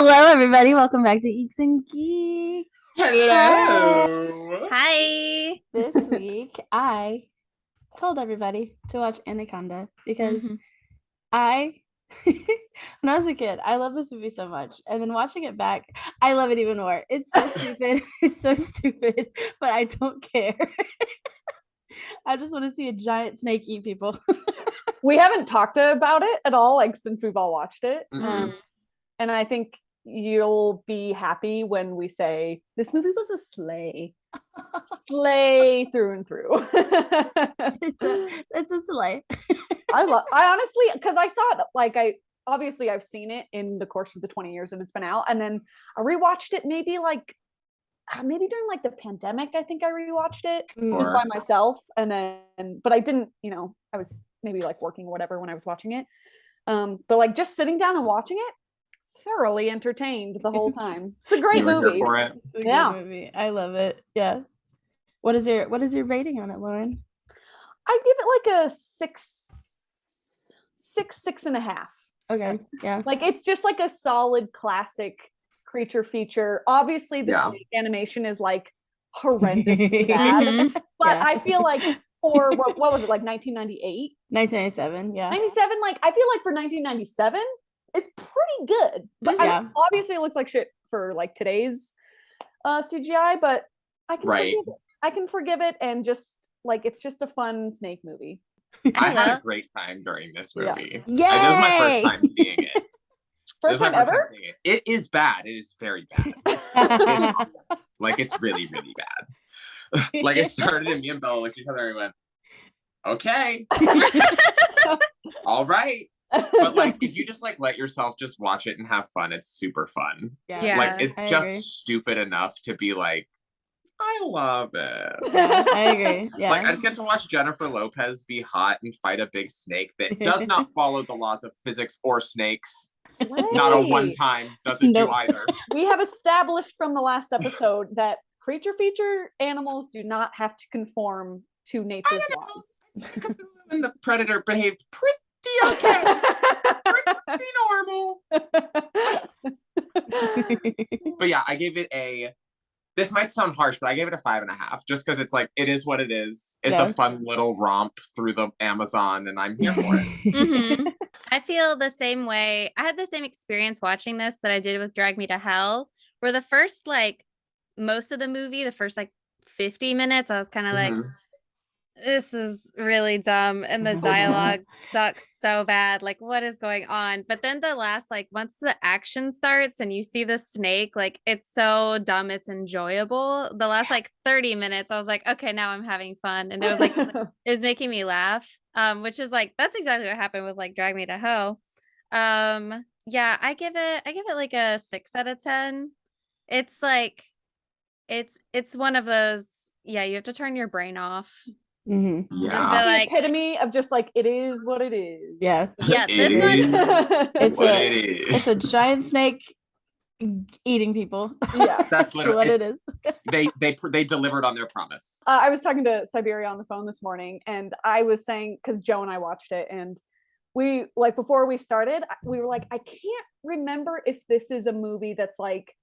Hello, everybody. Welcome back to Geeks and Geeks. Hello. Hi. This week, I told everybody to watch Anaconda because when I was a kid, I love this movie so much. And then watching it back, I love it even more. It's so stupid. It's so stupid, but I don't care. I just want to see a giant snake eat people. We haven't talked about it at all, like since we've all watched it. Mhm. And I think you'll be happy when we say this movie was a slay. Slay through and through. It's a sleigh. I honestly, because I saw it, like I've seen it in the course of the 20 years that it's been out, and then I rewatched it maybe during like the pandemic. I think I rewatched it just by myself, and then but I didn't, I was maybe like working or whatever when I was watching it. But like just sitting down and watching it, thoroughly entertained the whole time. It's a great movie. Here for it. It's a good movie. I love it. Yeah. What is your rating on it, Lauren? I give it like a 6.5. Okay. Yeah. Like it's just like a solid classic creature feature. Obviously the snake animation is like horrendously bad. But I feel like for what was it, like 1998? 1997, yeah. 97, like I feel like for 1997, it's pretty good. But obviously it looks like shit for like today's CGI, but I can forgive it, and just like it's just a fun snake movie. I had a great time during this movie. Yeah. It was my first time seeing it. First time ever? It is bad. It is very bad. It's really, really bad. Like it started and me and Bella looked at each other and we went, okay. All right. But like if you just like let yourself just watch it and have fun, it's super fun. Yeah. Like it's just stupid enough to be like, I love it. Yeah, I agree. Yeah. Like I just get to watch Jennifer Lopez be hot and fight a big snake that does not follow the laws of physics or snakes. Slay. Not a one time doesn't do either. We have established from the last episode that creature feature animals do not have to conform to nature's laws. And the predator behaved pretty okay. Pretty normal. But yeah, I gave it this might sound harsh, but I gave it a 5.5 just because it's like, it is what it is. It's a fun little romp through the Amazon and I'm here for it. I feel the same way. I had the same experience watching this that I did with Drag Me to Hell, where the first, like, most of the movie, the first, like, 50 minutes, I was kind of like, this is really dumb. And the dialogue sucks so bad. Like, what is going on? But then the last, like, once the action starts and you see the snake, like, it's so dumb. It's enjoyable. The last, like, 30 minutes, I was like, okay, now I'm having fun. And it was like, it was making me laugh. Which is like, that's exactly what happened with like Drag Me to Hell. Yeah, I give it like a 6 out of 10. It's like, it's one of those, you have to turn your brain off. Yeah. Just the epitome of just like, it is what it is. Yeah. This one it's a giant snake eating people. Yeah. That's literally what it is. They delivered on their promise. I was talking to Siberia on the phone this morning, and I was saying, because Joe and I watched it, and we, like, before we started, we were like, I can't remember if this is a movie that's like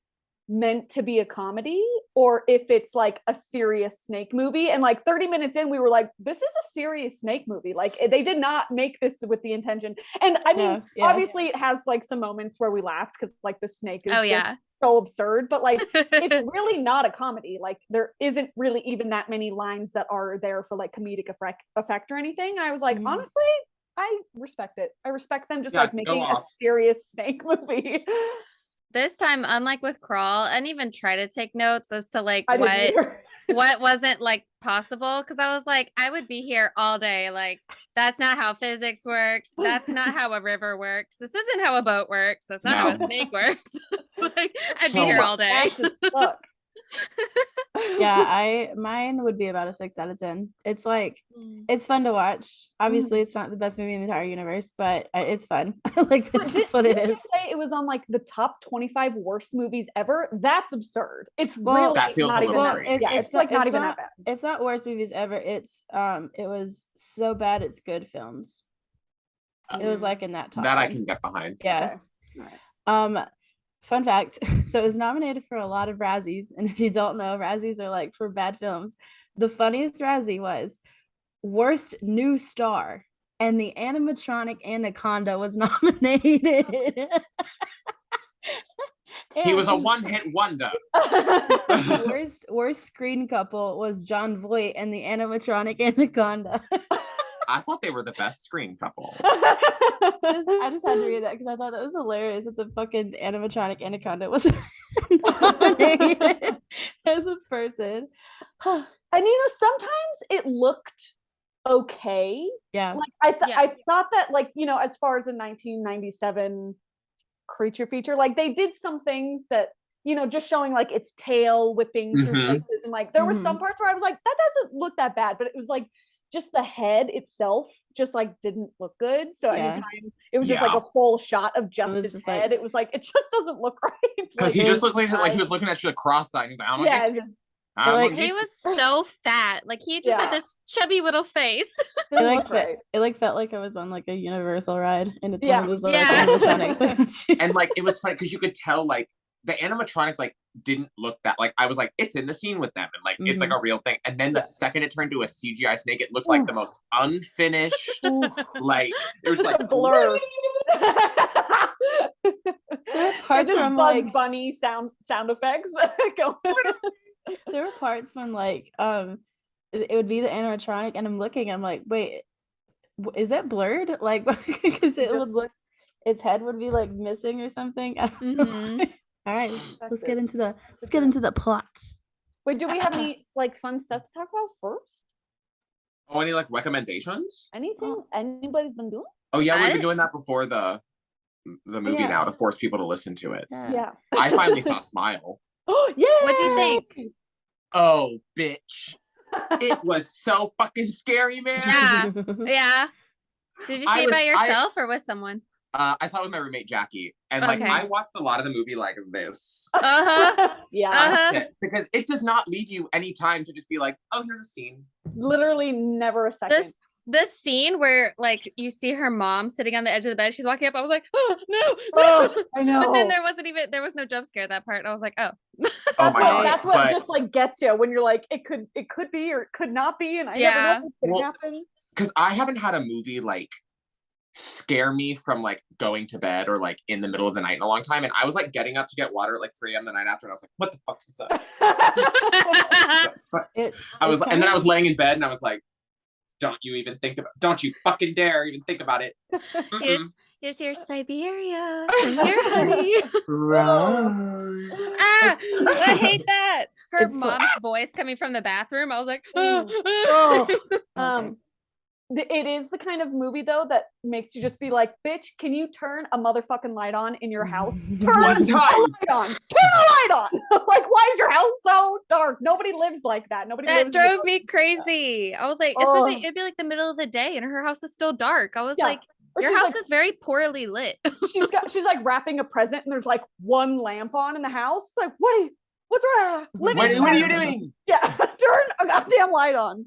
meant to be a comedy or if it's like a serious snake movie. And like 30 minutes in, we were like, this is a serious snake movie. Like they did not make this with the intention. And I mean, obviously it has like some moments where we laughed because like the snake is just so absurd, but like it's really not a comedy. Like there isn't really even that many lines that are there for like comedic effect or anything. I was like, honestly, I respect it. I respect them just like making a serious snake movie. This time, unlike with Crawl, I didn't even try to take notes as to like what wasn't like possible, because I was like, I would be here all day. Like, that's not how physics works. That's not how a river works. This isn't how a boat works. That's not how a snake works. Like, I'd be here all day. Yeah, mine would be about a 6 out of 10. It's like it's fun to watch. Obviously it's not the best movie in the entire universe, but it's fun. Like that's just what it is. You say it was on like the top 25 worst movies ever? That's absurd. It's really that feels not even that. It's like not even that bad. It's not worst movies ever. It's it was so bad it's good films. It was like in that top. That I can get behind. Yeah. Okay. fun fact. So it was nominated for a lot of Razzies. And if you don't know, Razzies are like for bad films. The funniest Razzie was Worst New Star. And the animatronic Anaconda was nominated. He was a one-hit wonder. worst screen couple was John Voight and the animatronic Anaconda. I thought they were the best screen couple. I just had to read that because I thought that was hilarious that the fucking animatronic Anaconda was nominated as a person. And sometimes it looked okay. Yeah. Like I thought that, like, as far as a 1997 creature feature, like they did some things that, just showing like its tail whipping through places, and like there were some parts where I was like, that doesn't look that bad, but it was like just the head itself just like didn't look good. So anytime it was just like a full shot of just his head, it was like, it just doesn't look right. Because he just looked like he was looking at you cross-eyed. He's like, I'm gonna get you. He was so fat. Like he just had this chubby little face. It felt like I was on like a Universal ride, and it's one of those like animatronics. And like it was funny because you could tell like the animatronic like didn't look that, like I was like, it's in the scene with them and like it's like a real thing. And then the second it turned to a CGI snake, it looked like the most unfinished. Like it was just like a blur. Parts from Bugs Bunny sound effects. There were parts when like it would be the animatronic and I'm like, wait, is it blurred? Like because it would look, its head would be like missing or something. All right, let's get into the plot. Wait, do we have any like fun stuff to talk about first? Oh, any like recommendations? Anything anybody's been doing? Oh yeah, we've been doing that before the movie now to force people to listen to it. Yeah. I finally saw Smile. Oh yeah. What'd you think? Oh bitch. It was so fucking scary, man. Yeah. Did you see it by yourself or with someone? I saw it with my roommate Jackie, and like I watched a lot of the movie like this. Because it does not leave you any time to just be like, oh, here's a scene. Literally never a second. This scene where like you see her mom sitting on the edge of the bed, she's walking up. I was like, oh no, I know. But then there was no jump scare that part. I was like, oh. Oh my god. That's what just like gets you when you're like, it could be or it could not be, and I never know if it could happen. Because I haven't had a movie like scare me from like going to bed or like in the middle of the night in a long time, and I was like getting up to get water at like 3 a.m. the night after, and I was like, what the fuck's this up? And then I was laying in bed and I was like, don't you fucking dare even think about it. Here's your Siberia. Here, honey. I hate that. Her mom's voice coming from the bathroom. I was like, It is the kind of movie though that makes you just be like, bitch, can you turn a motherfucking light on in your house? Turn one time. Turn the light on. Like, why is your house so dark? Nobody lives like that. That drove me crazy. I was like, especially it'd be like the middle of the day and her house is still dark. I was like, your house is very poorly lit. she's like wrapping a present and there's like one lamp on in the house. It's like, what's wrong? What are you doing? Yeah, turn a goddamn light on.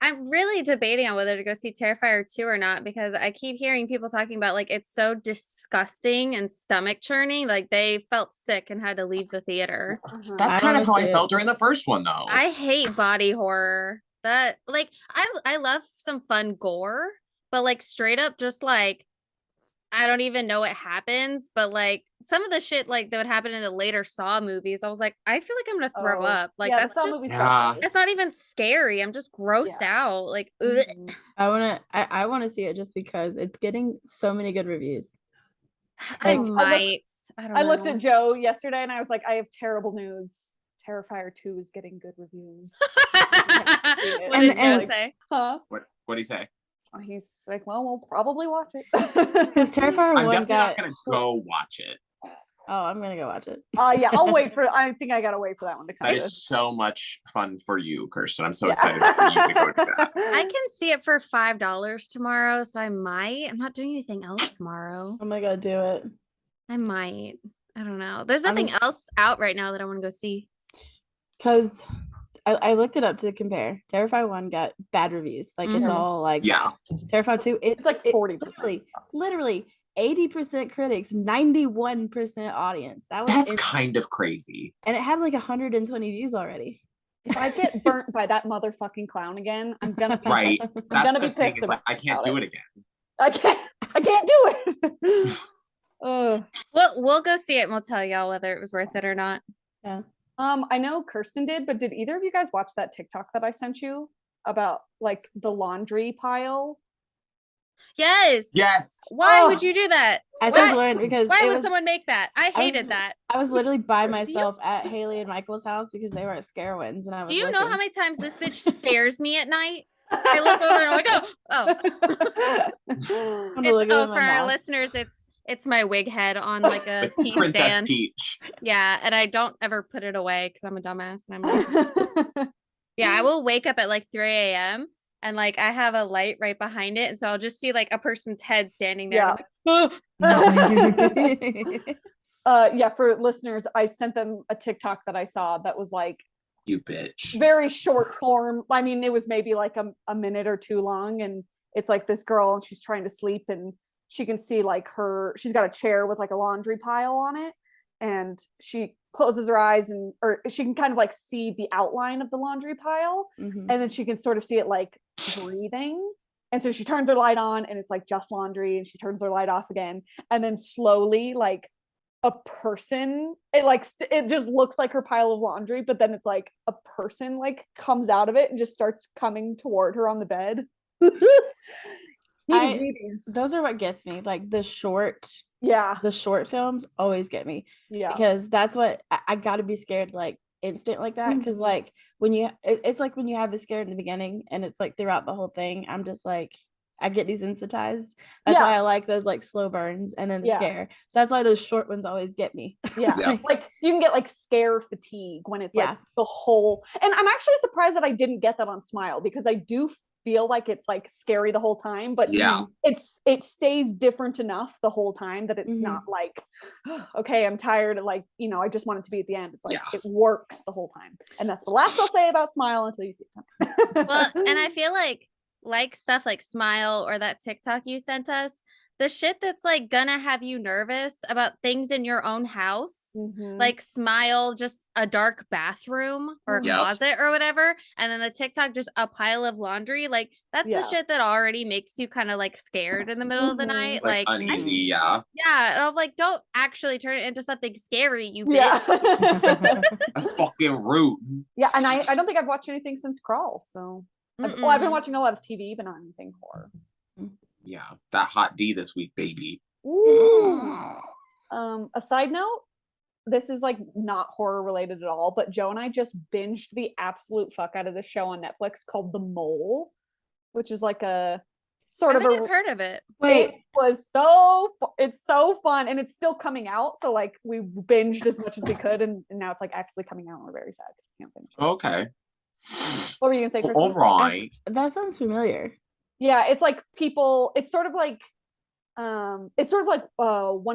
I'm really debating on whether to go see Terrifier 2 or not, because I keep hearing people talking about like it's so disgusting and stomach churning, like they felt sick and had to leave the theater. That's kind of how I felt during the first one though. I hate body horror. That like I love some fun gore, but like straight up just like I don't even know what happens, but like some of the shit like that would happen in the later Saw movies, I was like, I feel like I'm gonna throw up. Like that's just it's not even scary. I'm just grossed out. Like I wanna see it just because it's getting so many good reviews. I might. I looked at Joe yesterday and I was like, I have terrible news. Terrifier 2 is getting good reviews. What did Joe say? Huh? What did he say? He's like, well, we'll probably watch it. Because Terrifier 1 I'm definitely not gonna go watch it. Oh, I'm gonna go watch it. Yeah, I'll wait for. I think I gotta wait for that one to come. That is so much fun for you, Kerstin. I'm so excited for you to go to that. I can see it for $5 tomorrow, so I might. I'm not doing anything else tomorrow. Oh my god, do it. I might. I don't know. There's nothing else out right now that I want to go see. Because I looked it up to compare. Terrifier 1 got bad reviews. Like it's all like Terrifier 2. It's like 40%. Literally, 80% critics, 91% audience. That's kind of crazy. And it had like 120 views already. If I get burnt by that motherfucking clown again, I'm gonna be right. I'm gonna be pissed. Like, I can't do it again. I can't do it. We'll go see it and we'll tell y'all whether it was worth it or not. Yeah. I know Kerstin did, but did either of you guys watch that TikTok that I sent you about like the laundry pile? Yes. Why would you do that? I told Lauren because why would someone make that? I hated that. I was literally by myself at Haley and Michael's house because they were at Scarewinds, and I was. Do you know how many times this bitch scares me at night? I look over and I'm like, oh. For our listeners, it's my wig head on like a tea Princess stand. Peach. Yeah, and I don't ever put it away because I'm a dumbass and I'm like, yeah, I will wake up at like 3 a.m. and like I have a light right behind it, and so I'll just see like a person's head standing there. Yeah. Yeah, for listeners, I sent them a TikTok that I saw that was like, you bitch. Very short form. I mean, it was maybe like a minute or two long, and it's like this girl and she's trying to sleep and she can see like she's got a chair with like a laundry pile on it, and she closes her eyes or she can kind of like see the outline of the laundry pile, and then she can sort of see it like breathing. And so she turns her light on and it's like just laundry, and she turns her light off again, and then slowly like a person, it just looks like her pile of laundry, but then it's like a person like comes out of it and just starts coming toward her on the bed. Those are what gets me, like the short films always get me, because that's what I gotta be scared like instant like that, because like it's like when you have the scare in the beginning and it's like throughout the whole thing, I'm just like I get desensitized. That's why I like those like slow burns and then the scare. So that's why those short ones always get me. Like you can get like scare fatigue when it's like the whole. And I'm actually surprised that I didn't get that on Smile, because I do feel like it's like scary the whole time, but it stays different enough the whole time that it's not like, okay, I'm tired, like, you know, I just want it to be at the end. It's like it works the whole time, and that's the last I'll say about Smile until you see it. Well, and I feel like stuff like Smile or that TikTok you sent us, the shit that's like gonna have you nervous about things in your own house, like Smile, just a dark bathroom or a closet or whatever, and then the TikTok, just a pile of laundry, like that's the shit that already makes you kind of like scared in the middle of the night, like uneasy. And I'm like, don't actually turn it into something scary, you bitch. That's fucking rude. And I don't think I've watched anything since Crawl, so I've been watching a lot of TV, but not anything horror. Yeah, that hot D this week, baby. A side note, this is like not horror related at all, but Joe and I just binged the absolute fuck out of this show on Netflix called The Mole, which is like a sort of I've heard of it. Wait, it's so fun, and it's still coming out, so like we binged as much as we could, and now it's like actually coming out, and we're very sad because we can't finish it. Okay. What were you gonna say, Kerstin? All right. That sounds familiar. Yeah, it's like it's sort of like One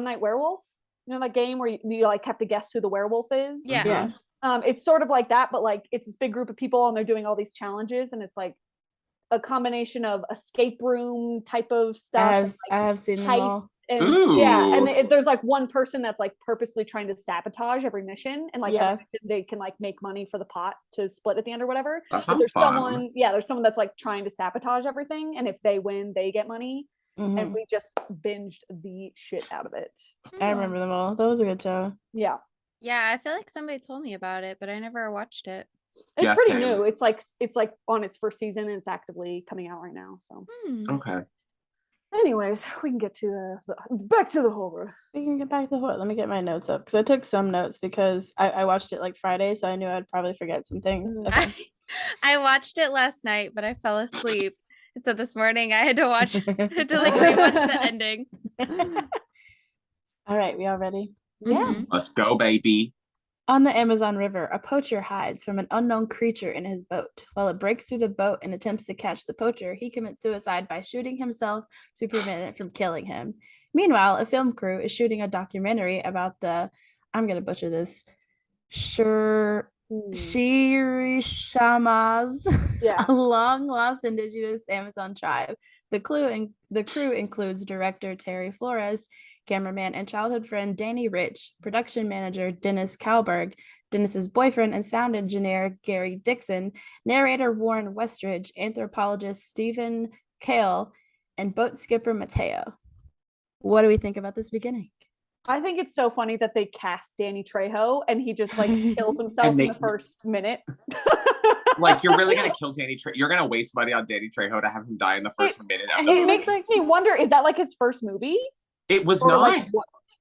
Night Werewolf. You know that game where you like have to guess who the werewolf is? Yeah. It's sort of like that, but like it's this big group of people and they're doing all these challenges, and it's like a combination of escape room type of stuff. I have seen them all. And and there's like one person that's like purposely trying to sabotage every mission, and like every mission they can like make money for the pot to split at the end or whatever. That sounds fun. There's someone that's like trying to sabotage everything, and if they win they get money. And we just binged the shit out of it. I remember them all. That was a good show. Yeah, I feel like somebody told me about it, but I never watched it. It's pretty new. It's like on its first season, and it's actively coming out right now, so okay. Anyways, we can get to back to the horror. We can get back to the horror. Let me get my notes up, because I took some notes because I watched it like Friday, so I knew I'd probably forget some things. Okay. I watched it last night, but I fell asleep. And so this morning I had to rewatch the ending. All right, we all ready? Yeah. Let's go, baby. On the Amazon River, a poacher hides from an unknown creature in his boat. While it breaks through the boat and attempts to catch the poacher, he commits suicide by shooting himself to prevent it from killing him. Meanwhile, a film crew is shooting a documentary about the, I'm going to butcher this, Shirishamas, Yeah. a long-lost indigenous Amazon tribe. The crew includes director Terry Flores, cameraman and childhood friend Danny Rich, production manager Dennis Kalberg, Dennis's boyfriend and sound engineer Gary Dixon, narrator Warren Westridge, anthropologist Stephen Kale, and boat skipper Mateo. What do we think about this beginning? I think it's so funny that they cast Danny Trejo and he just like kills himself in the first minute. Like, you're really gonna kill Danny Trejo? You're gonna waste money on Danny Trejo to have him die in the first minute of the movie? It makes me wonder, is that like his first movie? It was not. Like,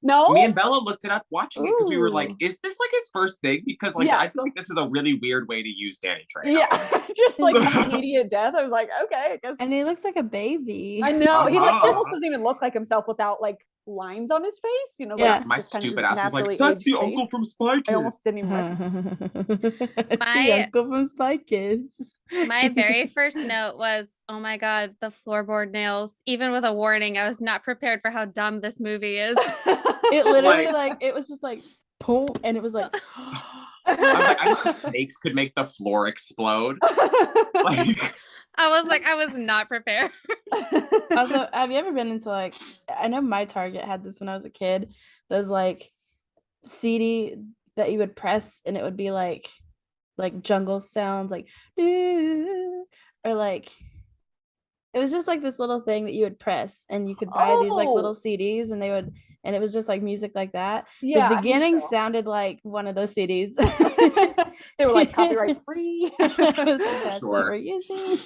no? Me and Bella looked it up watching it because we were like, is this like his first thing? Because like I feel like this is a really weird way to use Danny Trejo. Yeah, just like immediate death. I was like, okay, I guess. And he looks like a baby. I know. He like almost doesn't even look like himself without like lines on his face. You know, like my stupid ass was like, that's the uncle from Spy Kids. I almost didn't even the uncle from Spy Kids. My very first note was, oh my God, the floorboard nails. Even with a warning, I was not prepared for how dumb this movie is. It literally like it was just like boom, and it was like I was like, I thought snakes could make the floor explode. Like I was not prepared. Also, have you ever been into like, I know my Target had this when I was a kid. There's like CD that you would press and it would be like jungle sounds like or like it was just like this little thing that you would press and you could buy these like little CDs and it was just like music like that. Yeah, the beginning sounded like one of those CDs. They were like copyright free. I was like, that's what we're using.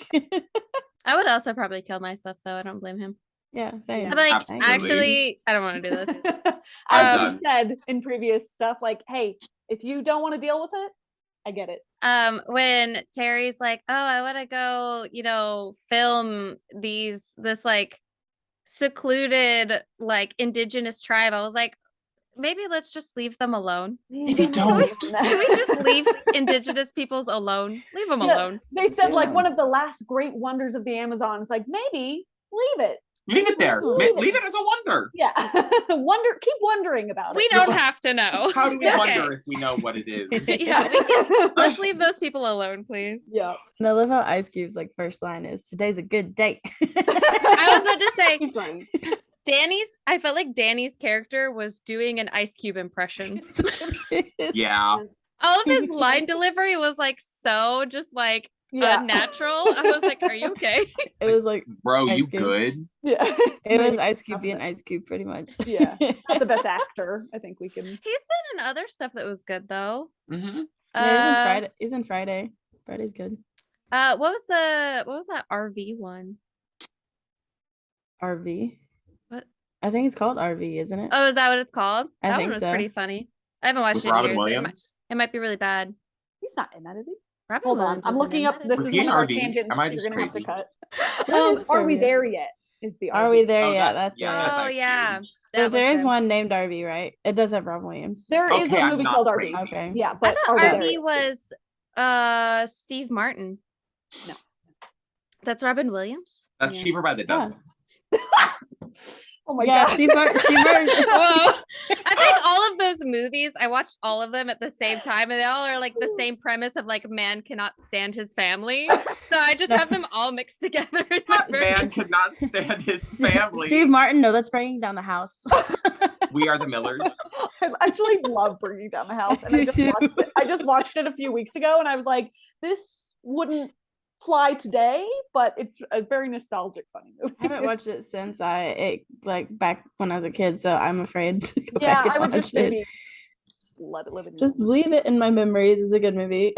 I would also probably kill myself though. I don't blame him. Yeah, same. I'm like, Absolutely. actually, I don't want to do this. I've said in previous stuff, like, hey, if you don't want to deal with it, I get it. When Terry's like, oh, I want to go, you know, film this like secluded like indigenous tribe, I was like, maybe let's just leave them alone. Maybe don't. Can we just leave indigenous peoples alone? Leave them alone. They said like one of the last great wonders of the Amazon. It's like, maybe leave it. Leave it there. Leave it as a wonder. Yeah. Keep wondering about it. We don't have to know. How do we wonder if we know what it is? Yeah, let's leave those people alone, please. Yeah. And I love how Ice Cube's like first line is, today's a good day. I was about to say, I felt like Danny's character was doing an Ice Cube impression. Yeah. All of his line delivery was like so just like unnatural. I was like, are you okay? It was like, bro, you good? Yeah. It was Ice Cube being Ice Cube pretty much. Yeah. Not the best actor. I think we can. He's been in other stuff that was good though. Mm-hmm. Yeah, he's in Friday. Friday's good. What was that RV one? RV? What? I think it's called RV, isn't it? Oh, is that what it's called? That one was so. pretty funny. I haven't watched With it in Robin years. Williams? It might be really bad. He's not in that, is he? Robin Hold on. Williams I'm isn't looking in up. that, This is is he? one of our RV? tangents. Am I You're just gonna have to crazy? cut. Are we there yet? Is the RV. Are we there Oh, yet? that's That's Oh Ice Cube. yeah. But there is one named RV, right? It does have Robin Williams. There is Okay, a I'm movie not called crazy. RV. Okay. Yeah, I but thought Are RV We There was Steve Martin. No. That's Robin Williams? That's cheaper by the dozen. Oh my Yeah, god. Steve Martin. Whoa. I think all of those movies, I watched all of them at the same time, and they all are like the same premise of like man cannot stand his family. So I just have them all mixed together. In my brain. Man could not stand his family. Steve Martin, no, that's Bringing Down the House. We Are the Millers. I actually love Bringing Down the House, and I just watched it a few weeks ago, and I was like, this wouldn't fly today, but it's a very nostalgic, funny movie. I haven't watched it since back when I was a kid, so I'm afraid to go Yeah, back and I would watch just it. maybe just let it live in your Just memory. leave it in my memories. It's a good movie.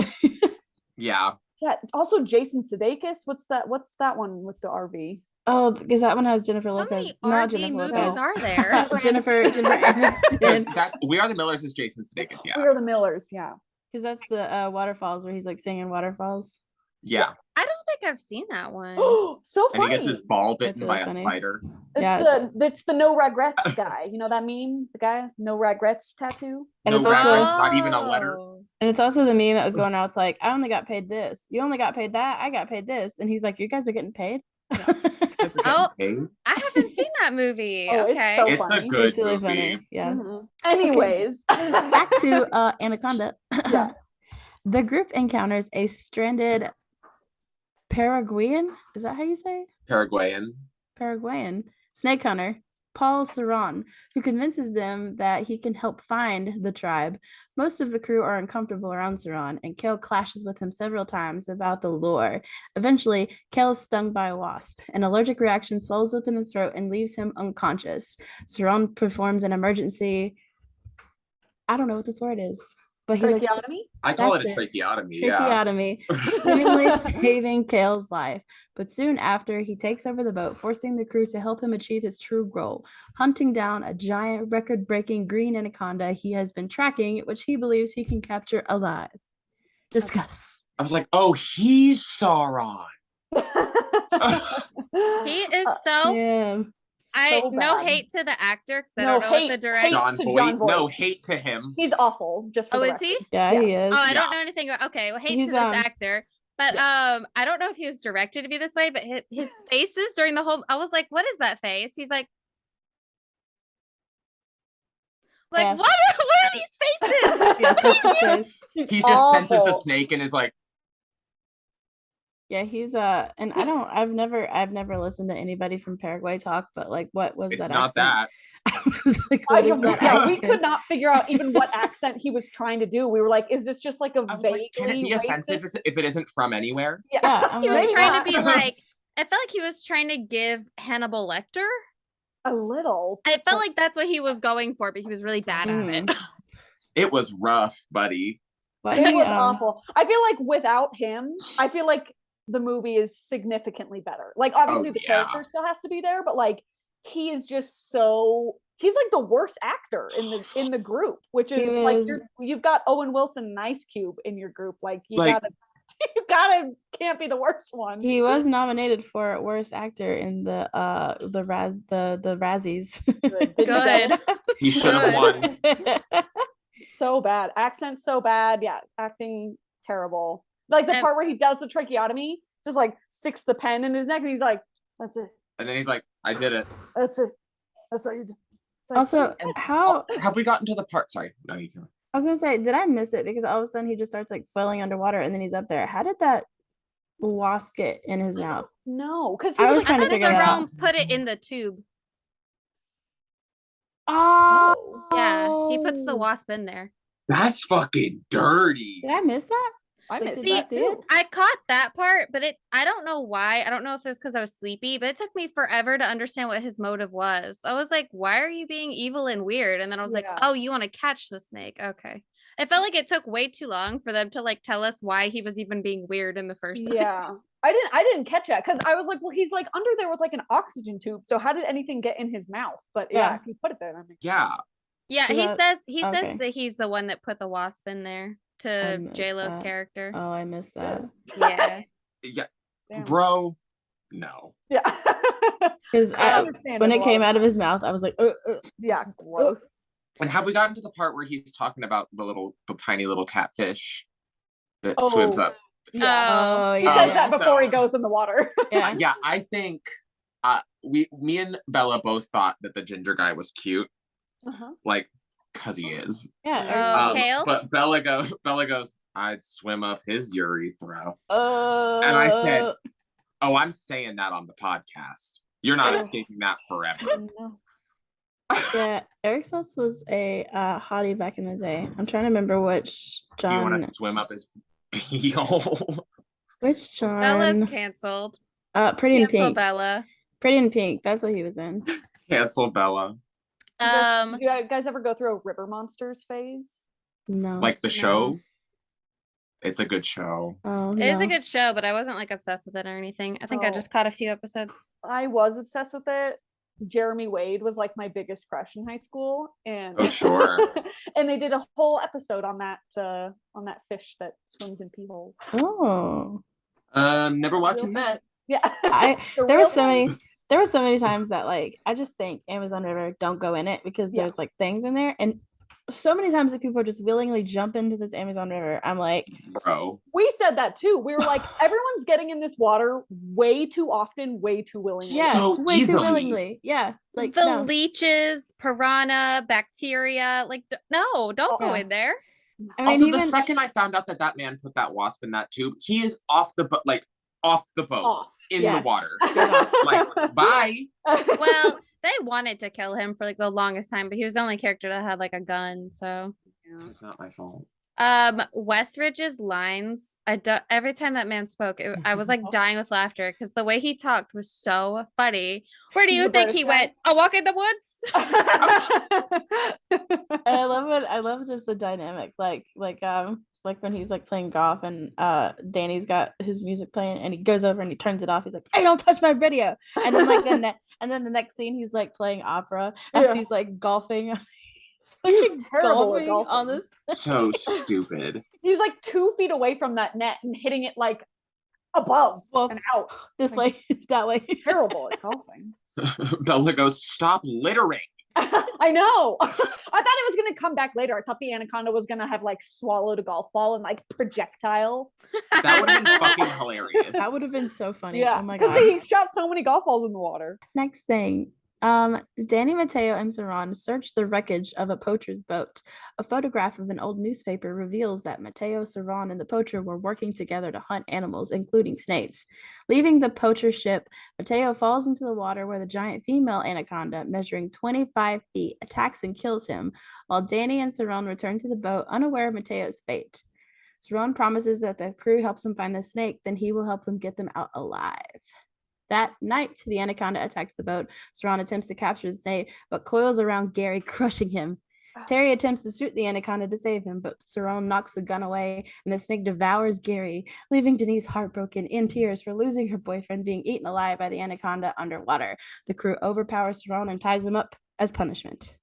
Yeah. Yeah. Also, Jason Sudeikis. What's that one with the RV? Oh, because that one has Jennifer How Lopez. many Not RV Jennifer movies Lopez. are there? Jennifer Aniston. That's We Are the Millers is Jason Sudeikis. Yeah. We Are the Millers. Yeah. Because that's the waterfalls where he's like singing waterfalls. Yeah. I don't think I've seen that one. So And funny. he gets his ball That's bitten really by a funny. spider. It's the no regrets guy. You know that meme? The guy no regrets tattoo. And No it's regrets, also not even a letter. And it's also the meme that was going out. It's like, I only got paid this. You only got paid that. I got paid this. And he's like, you guys are getting paid. Oh, I haven't seen that movie. Oh, it's Okay. so It's a funny. good It's really movie. funny. Yeah. Mhm. Anyways, Back to Anaconda. Yeah. The group encounters a stranded Paraguayan. Is that how you say? Paraguayan snake hunter, Paul Saran, who convinces them that he can help find the tribe. Most of the crew are uncomfortable around Saran, and Kale clashes with him several times about the lore. Eventually, Kale is stung by a wasp. An allergic reaction swells up in his throat and leaves him unconscious. Saran performs an emergency. I don't know what this word is, but he likes Tracheotomy? I call it That's a it. tracheotomy. Tracheotomy, seemingly saving Kale's life. But soon after, he takes over the boat, forcing the crew to help him achieve his true goal, hunting down a giant record-breaking green anaconda he has been tracking, which he believes he can capture alive. Discuss. I was like, oh, he's Sauron. He is so Yeah. I So no bad. hate to the actor because I No, don't know what hate- the director. John to Voight. John Voight. No hate to him. He's awful. Just for Oh, the is record. he? Yeah, Yeah. he is. Oh, I don't Yeah. know anything about. Okay, well, hate He's, to this actor, but I don't know if he was directed to be this way. But his faces during the whole, I was like, "What is that face?" He's like, Yeah. what are these faces? Yeah, that's his face. He just senses the snake and is like, Yeah, he's and I've never listened to anybody from Paraguay talk, but like what was it's that not accent? that. I was like, I what is don't know. that Yeah, we accent? could not figure out even what accent he was trying to do. We were like, is this just like a I was vaguely like, can it be offensive racist? if it isn't from anywhere? Yeah, I'm He was like, trying to be not. like. I felt like he was trying to give Hannibal Lecter. a little. I felt like that's what he was going for, but he was really bad at it. It was rough, buddy. But It he, was awful. I feel like without him, I feel like the movie is significantly better. Like obviously the character still has to be there, but like he is just so he's like the worst actor in the group, which is like you've got Owen Wilson and Ice Cube in your group. Like you gotta can't be the worst one. He was nominated for worst actor in the Razzies. Good. He should have won. So bad. Accent so bad. Yeah, acting terrible. Like the part where he does the tracheotomy, just like sticks the pen in his neck and he's like, that's it. And then he's like, I did it. That's it. That's all you do. Like, also, how have we gotten to the part? Sorry, no, you can. I was gonna say, did I miss it? Because all of a sudden he just starts like flailing underwater and then he's up there. How did that wasp get in his mouth? No, because I was trying to figure it out. Put it in the tube. Oh, yeah, he puts the wasp in there. That's fucking dirty. Did I miss that? I missed that too. I caught that part, but I don't know why. I don't know if it's because I was sleepy, but it took me forever to understand what his motive was. I was like, why are you being evil and weird? And then I was like, oh, you want to catch the snake. Okay. I felt like it took way too long for them to like tell us why he was even being weird in the first place. Yeah. I didn't catch that because I was like, well, he's like under there with like an oxygen tube. So how did anything get in his mouth? But yeah, he put it there. Yeah. Yeah, he says that he's the one that put the wasp in there to J-Lo's character. Oh, I missed that. Yeah. Yeah. Damn. Bro, no. Yeah. Because when it came out of his mouth, I was like, yeah, gross. And have we gotten to the part where he's talking about the tiny little catfish that swims up? Yeah. He says that before he goes in the water. Yeah. Yeah, I think me and Bella both thought that the ginger guy was cute. Like, cause he is. Yeah. Kale? But Bella goes, I'd swim up his urethra. And I said, oh, I'm saying that on the podcast. You're not escaping that forever. Yeah, Eric Sauce was a hottie back in the day. I'm trying to remember which John. You want to swim up his peel? Which John? Bella's canceled. Pretty in Pink. Bella. Pretty in Pink. That's what he was in. Cancel Bella. Do you guys ever go through a River Monsters phase? No. Like the show? It's a good show. Oh, it is a good show, but I wasn't like obsessed with it or anything. I think I just caught a few episodes. I was obsessed with it. Jeremy Wade was like my biggest crush in high school, and oh sure. And they did a whole episode on that fish that swims in pee holes. Oh. Never watching that. Yeah. There were so many times that like I just think Amazon River, don't go in it because there's like things in there, and so many times that people are just willingly jump into this Amazon River. I'm like, bro. We said that too. We were like, everyone's getting in this water way too often, way too willingly. Yeah, so way easily. too willingly. Yeah, like the leeches, piranha, bacteria. Like, no, don't go in there. I mean, also, even the second I found out that man put that wasp in that tube, he is off the boat, in the water. Like, bye. Well, they wanted to kill him for like the longest time, but he was the only character that had like a gun, so It's not my fault. Westridge's lines, every time that man spoke, I was like dying with laughter because the way he talked was so funny. Where do you think he went? A walk in the woods. I love just the dynamic, like when he's like playing golf and Danny's got his music playing and he goes over and he turns it off. He's like, "Hey, don't touch my radio!" And then like the next scene he's like playing opera as he's like golfing. He's terrible at golfing. On this. So stupid. He's like 2 feet away from that net and hitting it like above and out. This way, that way. Terrible at golfing. Bella goes, "Stop littering." I know. I thought it was going to come back later. I thought the anaconda was going to have like swallowed a golf ball and like projectile. That would have been fucking hilarious. That would have been so funny. Yeah. Oh my god. Because he shot so many golf balls in the water. Next thing. Danny, Mateo, and Saran search the wreckage of a poacher's boat. A photograph of an old newspaper reveals that Mateo, Saran, and the poacher were working together to hunt animals, including snakes. Leaving the poacher ship, Mateo falls into the water where the giant female anaconda, measuring 25 feet, attacks and kills him, while Danny and Saran return to the boat, unaware of Mateo's fate. Saran promises that the crew helps him find the snake, then he will help them get them out alive. That night, the anaconda attacks the boat. Saran attempts to capture the snake, but coils around Gary, crushing him. Terry attempts to shoot the anaconda to save him, but Saran knocks the gun away, and the snake devours Gary, leaving Denise heartbroken in tears for losing her boyfriend being eaten alive by the anaconda underwater. The crew overpowers Saran and ties him up as punishment.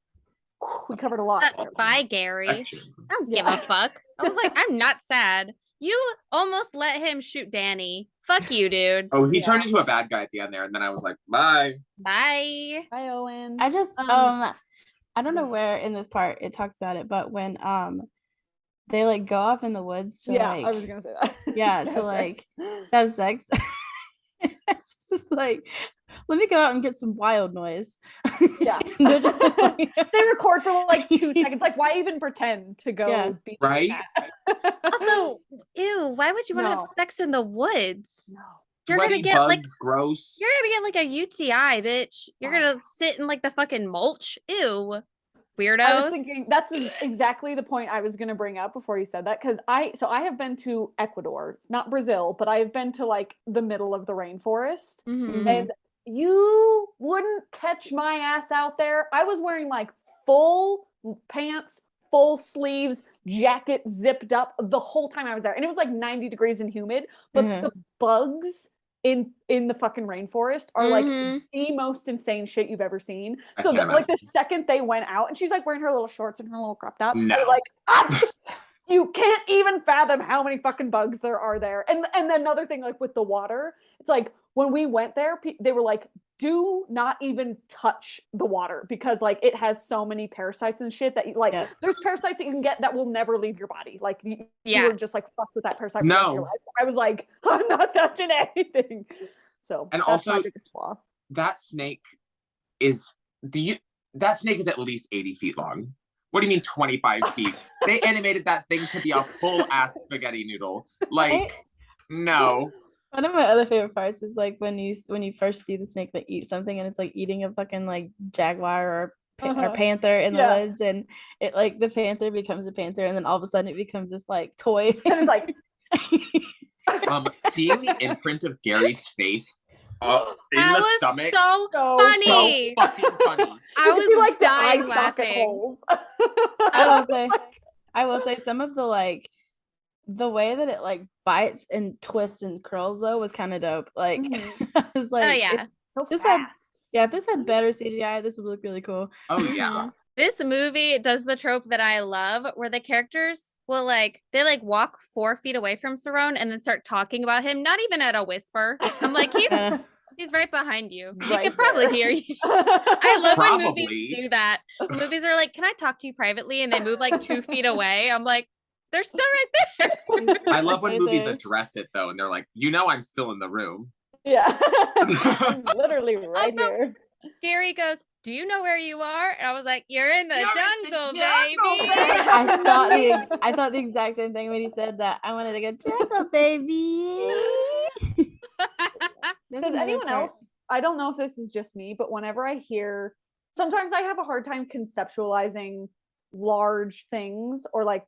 We covered a lot. Bye, Gary. I don't give a fuck. I was like, I'm not sad. You almost let him shoot Danny. Fuck you, dude. Oh, he turned into a bad guy at the end there, and then I was like, bye. Bye. Bye, Owen. I just I don't know where in this part it talks about it, but when they like go off in the woods to I was gonna say that. Yeah, to like have sex. It's just like, let me go out and get some wild noise. Yeah. They record for like 2 seconds. Like, why even pretend to go be right? Also, ew, why would you want to have sex in the woods? No. You're Sweaty gonna get bugs, like gross. You're gonna get like a UTI, bitch. You're gonna sit in like the fucking mulch. Ew. Weirdos. I was thinking that's exactly the point I was going to bring up before you said that, because I have been to Ecuador, not Brazil, but I have been to like the middle of the rainforest, and you wouldn't catch my ass out there. I was wearing like full pants, full sleeves, jacket zipped up the whole time I was there, and it was like 90 degrees and humid, but the bugs in the fucking rainforest are like the most insane shit you've ever seen. So like the second they went out, and she's like wearing her little shorts and her little crop top, like you can't even fathom how many fucking bugs there are there. And another thing, like with the water, it's like when we went there, they were like, do not even touch the water because like it has so many parasites and shit that you, like there's parasites that you can get that will never leave your body. Like you were just like fucked with that parasite. No, I was like, I'm not touching anything. So and that's also that snake is at least 80 feet long. What do you mean 25 feet? They animated that thing to be a full ass spaghetti noodle. Like, no. One of my other favorite parts is like when you first see the snake that eats something and it's like eating a fucking like jaguar or panther in the woods, and it like the panther becomes a panther and then all of a sudden it becomes this like toy and it's like seeing the imprint of Gary's face in the stomach, so funny. So fucking funny. I was like dying laughing. I will say some of the like the way that it like bites and twists and curls though was kind of dope. Like I was like, if this had better CGI, this would look really cool. Oh yeah. This movie does the trope that I love where the characters will they walk 4 feet away from Saran and then start talking about him, not even at a whisper. I'm like, he's right behind you. He could probably hear you. I love when movies do that. Movies are like, can I talk to you privately? And they move like 2 feet away. I'm like, they're still right there. I love when movies address it though, and they're like, I'm still in the room. Yeah. Literally right here. Gary goes, do you know where you are? And I was like, you're in the jungle, baby. I thought the exact same thing when he said that. I wanted to go jackal, baby. Does anyone else? I don't know if this is just me, but whenever I hear, sometimes I have a hard time conceptualizing large things or like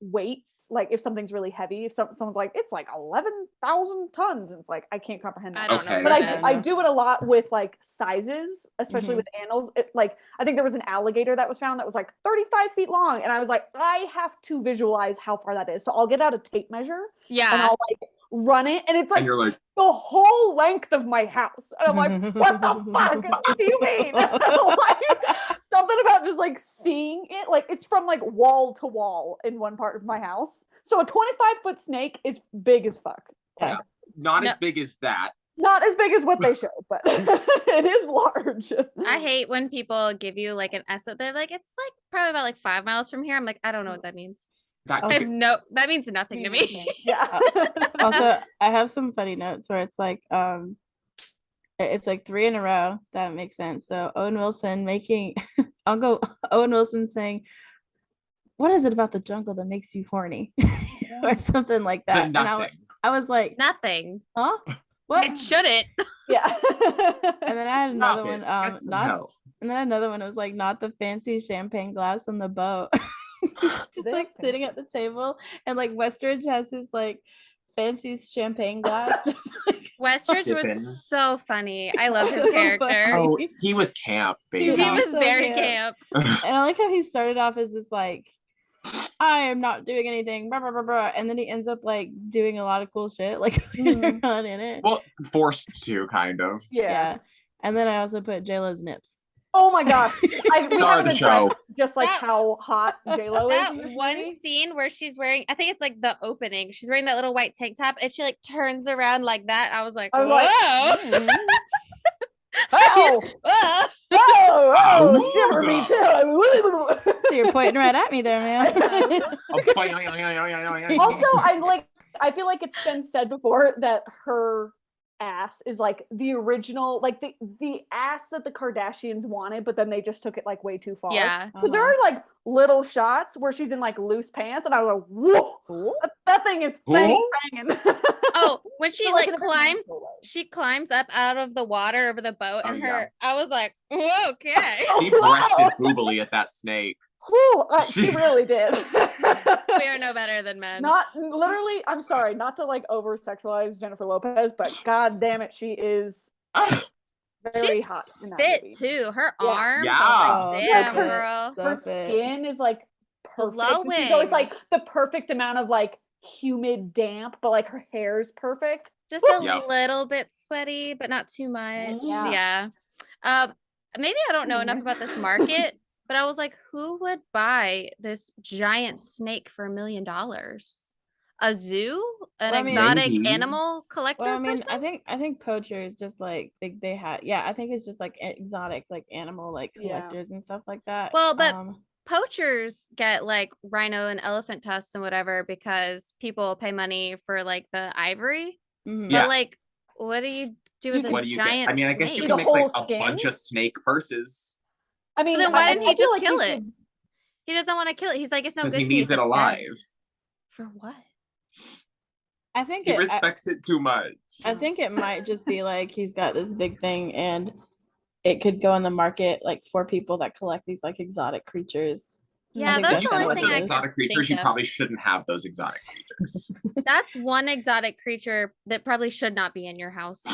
weights. Like if something's really heavy, if someone's like, it's like 11,000 tons, and it's like I can't comprehend that. I don't know. But I do it a lot with like sizes, especially with animals. Like I think there was an alligator that was found that was like 35 feet long, and I was like, I have to visualize how far that is. So I'll get out a tape measure, and I'll like run it, and it's like, the whole length of my house, and I'm like, what the fuck do you mean? Like, something about just like seeing it, like it's from like wall to wall in one part of my house. So a 25-foot snake is big as fuck. Yeah. Not as big as that. Not as big as what they showed, but it is large. I hate when people give you like an estimate. They're like, it's like probably about like 5 miles from here. I'm like, I don't know what that means. That means nothing to me. Yeah. Also, I have some funny notes where it's like 3 in a row. That makes sense. So Owen Wilson Uncle Owen Wilson saying, "What is it about the jungle that makes you horny?" or something like that. And I was like, nothing. Huh? What? It shouldn't. Yeah. And then I had another one. And then another one. It was like, not the fancy champagne glass on the boat. Just like sitting at the table, and like Westridge has his like fancy champagne glass. Westridge was so funny. I love his character. Oh, he was camp, baby. He was so very camp. And I like how he started off as this like, I am not doing anything, blah, blah, blah, blah. And then he ends up like doing a lot of cool shit, like on in it. Well, forced to, kind of. Yeah. And then I also put JLo's nips. Oh my gosh. Star of the show. Just like how hot JLo is. That one scene where she's wearing, I think it's like the opening. She's wearing that little white tank top and she like turns around like that. I was like, whoa. Shiver me too. So you're pointing right at me there, man. Also, I feel like it's been said before that her ass is like the original, like the ass that the Kardashians wanted, but then they just took it like way too far. Yeah, because there are like little shots where she's in like loose pants, and I was like, whoa, that thing is banging. Oh, when she like climbs up out of the water over the boat, and I was like, whoa, okay. She breasted boobily at that snake. She really did. We are no better than men. Not literally. I'm sorry, not to like over sexualize Jennifer Lopez, but god damn it, she is very hot. In that fit movie. Too. Her arms. Yeah. Like, damn, girl. Her skin is like perfect. Glowing. She's always like the perfect amount of like humid, damp, but like her hair's perfect. Just a little bit sweaty, but not too much. Yeah. Maybe I don't know enough about this market. But I was like, who would buy this giant snake for $1 million? A zoo? Exotic animal collector? Well, I mean, person? I think poachers just like they had. Yeah, I think it's just like exotic like animal like collectors and stuff like that. Well, but poachers get like rhino and elephant tusks and whatever because people pay money for like the ivory. Mm-hmm. But like, what do you do with a giant? I mean, I guess you can make like a bunch of snake purses. I mean, then why didn't he just kill it? He doesn't want to kill it. He's like, it's no good to me. Because he needs it alive. For what? I think he respects it too much. I think it might just be like he's got this big thing and it could go on the market like for people that collect these like exotic creatures. Yeah, that's the only thing. Exotic creatures, you probably shouldn't have those exotic creatures. That's one exotic creature that probably should not be in your house.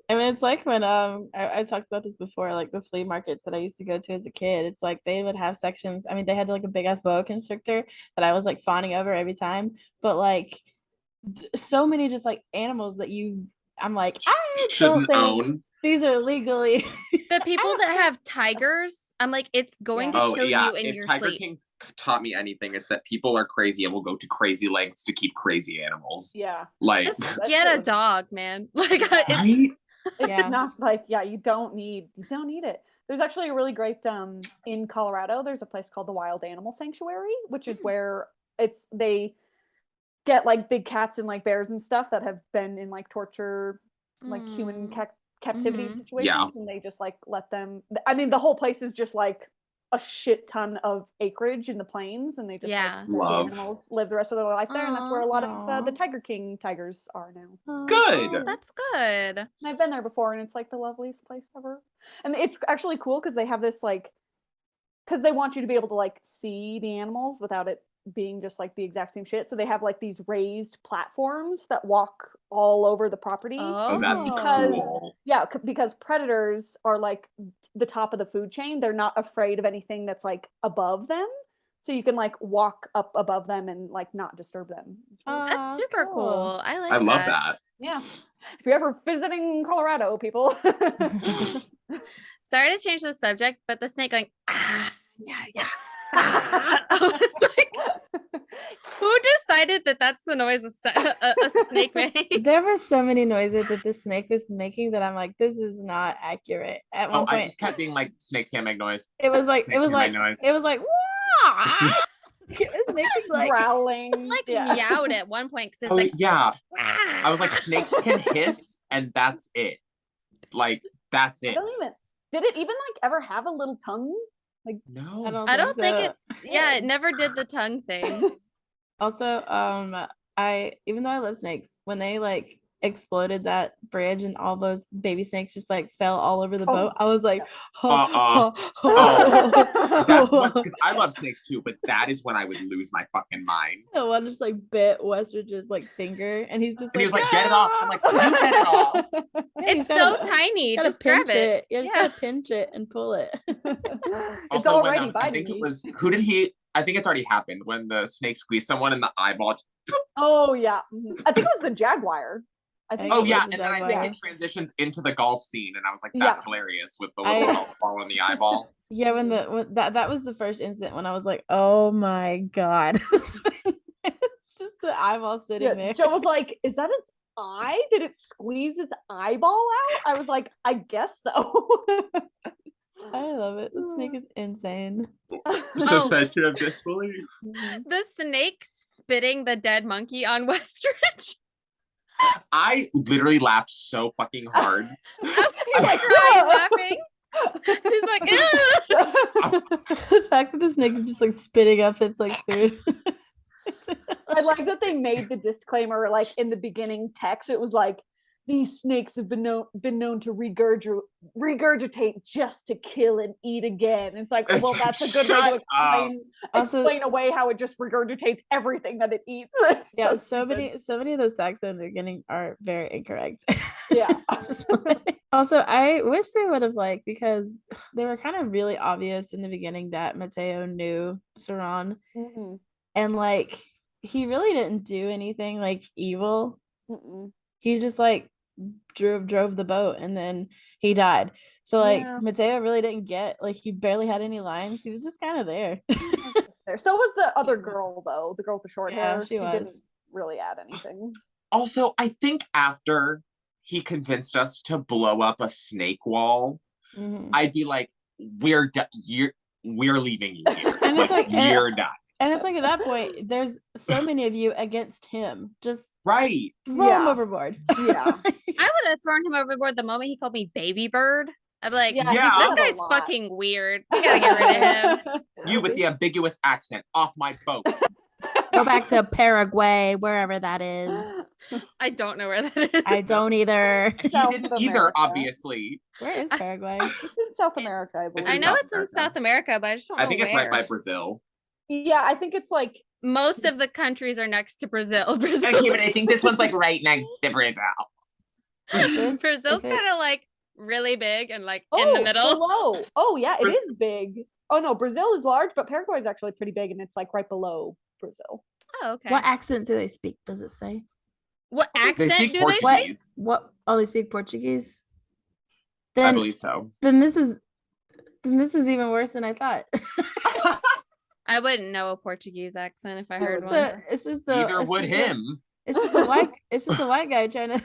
I mean, it's like when I talked about this before, like the flea markets that I used to go to as a kid. It's like they would have sections. I mean, they had like a big ass boa constrictor that I was like fawning over every time. But like so many just like animals that I'm like, I shouldn't don't think own. These are legally. The people that have tigers, I'm like, it's going to kill you in your Tiger sleep. King taught me anything, it's that people are crazy and will go to crazy lengths to keep crazy animals. Yeah. Like, just get a dog, man. Like, it's not like, you don't need it. There's actually a really great in Colorado, there's a place called the Wild Animal Sanctuary, which is where they get like big cats and like bears and stuff that have been in like torture, like human captivity situations, and they just like let them. I mean, the whole place is just like a shit ton of acreage in the plains, and they just Yeah. let the animals live the rest of their life there, and that's where a lot of the Tiger King tigers are now. Good. Oh, that's good. And I've been there before, and it's like the loveliest place ever. And it's actually cool because they have this like, because they want you to be able to like see the animals without it being just like the exact same shit. So they have like these raised platforms that walk all over the property. Oh, that's cool. Yeah, because predators are like the top of the food chain. They're not afraid of anything that's like above them. So you can like walk up above them and like not disturb them. That's super cool. I like that. I love that. Yeah. If you're ever visiting Colorado, people. Sorry to change the subject, but the snake going, yeah. I was like, who decided that that's the noise a snake made? There were so many noises that the snake was making that I'm like, this is not accurate. At one point, I just kept being like, snakes can't make noise. It was like, Wah! It was making like growling, like meowed at one point because it's like, yeah. I was like, snakes can hiss, and that's it. Like, that's it. Did it even like ever have a little tongue? Like, no, I don't think it's. Yeah, it never did the tongue thing. Also, even though I love snakes, when they like exploded that bridge and all those baby snakes just like fell all over the boat, I was like, that's what, because I love snakes too, but that is when I would lose my fucking mind. The one just like bit Westridge's like finger, and he's just and he was like, get it off. I'm like, you get it off. It's so tiny. Just grab it. Yeah, just gotta pinch it and pull it. It's Also, already I think it was, who did he? I think it's already happened when the snake squeezed someone in the eyeball. Oh yeah, I think it was the jaguar. Oh yeah, and then I think it transitions into the golf scene, and I was like, "That's hilarious with the little golf ball in the eyeball." Yeah, when that was the first incident when I was like, "Oh my god!" It's just the eyeball sitting there. Joe was like, "Is that its eye? Did it squeeze its eyeball out?" I was like, "I guess so." I love it. The snake is insane. Suspension of disbelief. The snake spitting the dead monkey on Westridge. I literally laughed so fucking hard. I was crying laughing. He's like, the fact that the snake is just like spitting up its like food. I like that they made the disclaimer like in the beginning text. It was like, these snakes have been known to regurgitate just to kill and eat again. It's like, well, that's a good way to explain away how it just regurgitates everything that it eats. Yeah, so many of those facts in the beginning are very incorrect. Yeah. Also, I wish they would have like, because they were kind of really obvious in the beginning that Mateo knew Saran, and like he really didn't do anything like evil. He just like drove the boat and then he died. So like Mateo really didn't get, like, he barely had any lines. He was just kind of there. So was the other girl though, the girl with the short hair. She didn't really add anything. Also, I think after he convinced us to blow up a snake wall, I'd be like, we're leaving you here. And like, you're done. And it's like at that point, there's so many of you against him. Just throw him overboard. Yeah. I would have thrown him overboard the moment he called me baby bird. I'd be like, this guy's fucking weird. We gotta get rid of him. You with the ambiguous accent, off my boat. Go back to Paraguay, wherever that is. I don't know where that is. I don't either. He didn't either, obviously. Where is Paraguay? It's in South America, I believe. I know it's in South America, but I just don't know I think it's right by Brazil. Yeah, I think it's like most of the countries are next to Brazil. Okay, but I think this one's like right next to Brazil. Brazil's kind of like really big and like in the middle. Below. Oh yeah, it is big. Oh no, Brazil is large, but Paraguay is actually pretty big, and it's like right below Brazil. Oh, okay. What accent do they speak? Does it say? What accent do they speak? What? Oh, they speak Portuguese. I believe so. Then this is even worse than I thought. I wouldn't know a Portuguese accent if I heard one. Neither would him. It's just a white guy trying to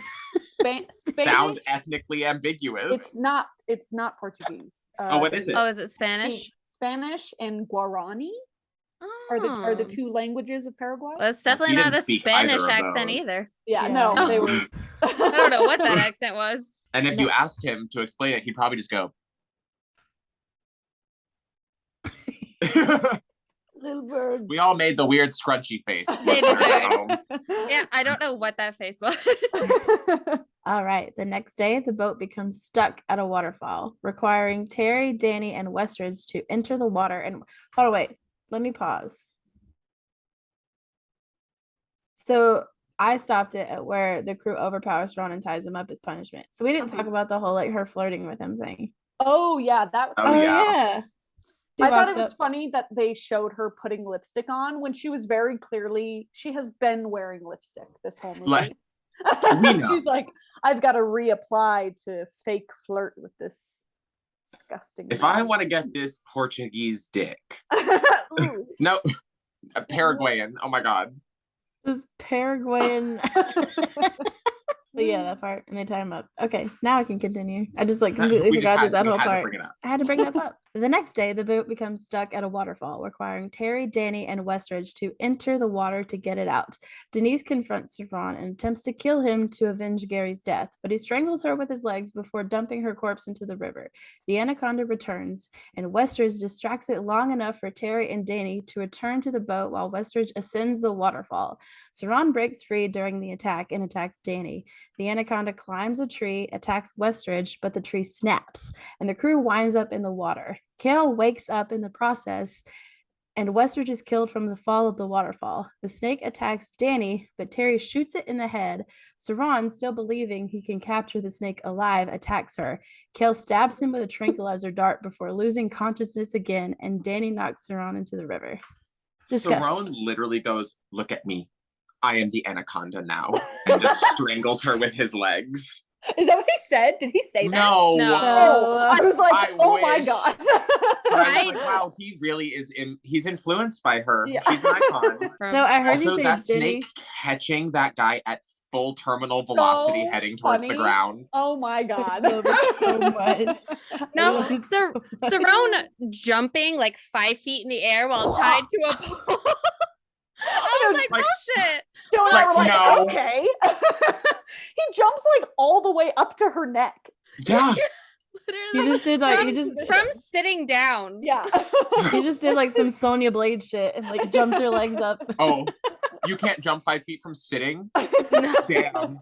Spanish. Sound ethnically ambiguous. It's not Portuguese. What is it? Oh, is it Spanish? Spanish and Guarani are the two languages of Paraguay. Well, it's definitely not a Spanish accent either. Yeah, no, they were. I don't know what that accent was. And if you asked him to explain it, he'd probably just go. Little bird. We all made the weird scrunchy face. Maybe. Listeners at home. Yeah, I don't know what that face was. All right. The next day, the boat becomes stuck at a waterfall, requiring Terry, Danny, and Westridge to enter the water. And hold on, wait. Let me pause. So I stopped it at where the crew overpowers Ron and ties him up as punishment. So we didn't talk about the whole like her flirting with him thing. Oh yeah, that was. Oh, yeah. I thought it was funny that they showed her putting lipstick on when she was very clearly, she has been wearing lipstick this whole movie. She's like, I've got to reapply to fake flirt with this disgusting. If I want to get this Portuguese dick. No, a Paraguayan. Oh my God. This Paraguayan. But yeah, that part. And they tie him up. Okay, now I can continue. I just like completely forgot that whole part. I had to bring that up. The next day, the boat becomes stuck at a waterfall, requiring Terry, Danny, and Westridge to enter the water to get it out. Denise confronts Ron and attempts to kill him to avenge Gary's death, but he strangles her with his legs before dumping her corpse into the river. The Anaconda returns, and Westridge distracts it long enough for Terry and Danny to return to the boat while Westridge ascends the waterfall. Ron breaks free during the attack and attacks Danny. The Anaconda climbs a tree, attacks Westridge, but the tree snaps, and the crew winds up in the water. Kale wakes up in the process, and Westridge is killed from the fall of the waterfall. The snake attacks Danny, but Terry shoots it in the head. Ron, still believing he can capture the snake alive, attacks her. Kale stabs him with a tranquilizer dart before losing consciousness again, and Danny knocks Ron into the river. Ron literally goes, "Look at me. I am the Anaconda now," and just strangles her with his legs. Is that what he said? Did he say that? No. I was like, oh my God. But I was like, wow, he really is he's influenced by her. Yeah. She's an icon. No, I heard also, that snake catching that guy at full terminal velocity heading towards the ground. Oh my God. So much. No, Ron jumping like 5 feet in the air while tied to a pole. I was like, bullshit. No. Okay. He jumps like all the way up to her neck. Yeah. He just did like from sitting down. Yeah. He just did like some Sonya Blade shit and like jumped her legs up. Oh, you can't jump 5 feet from sitting? Damn.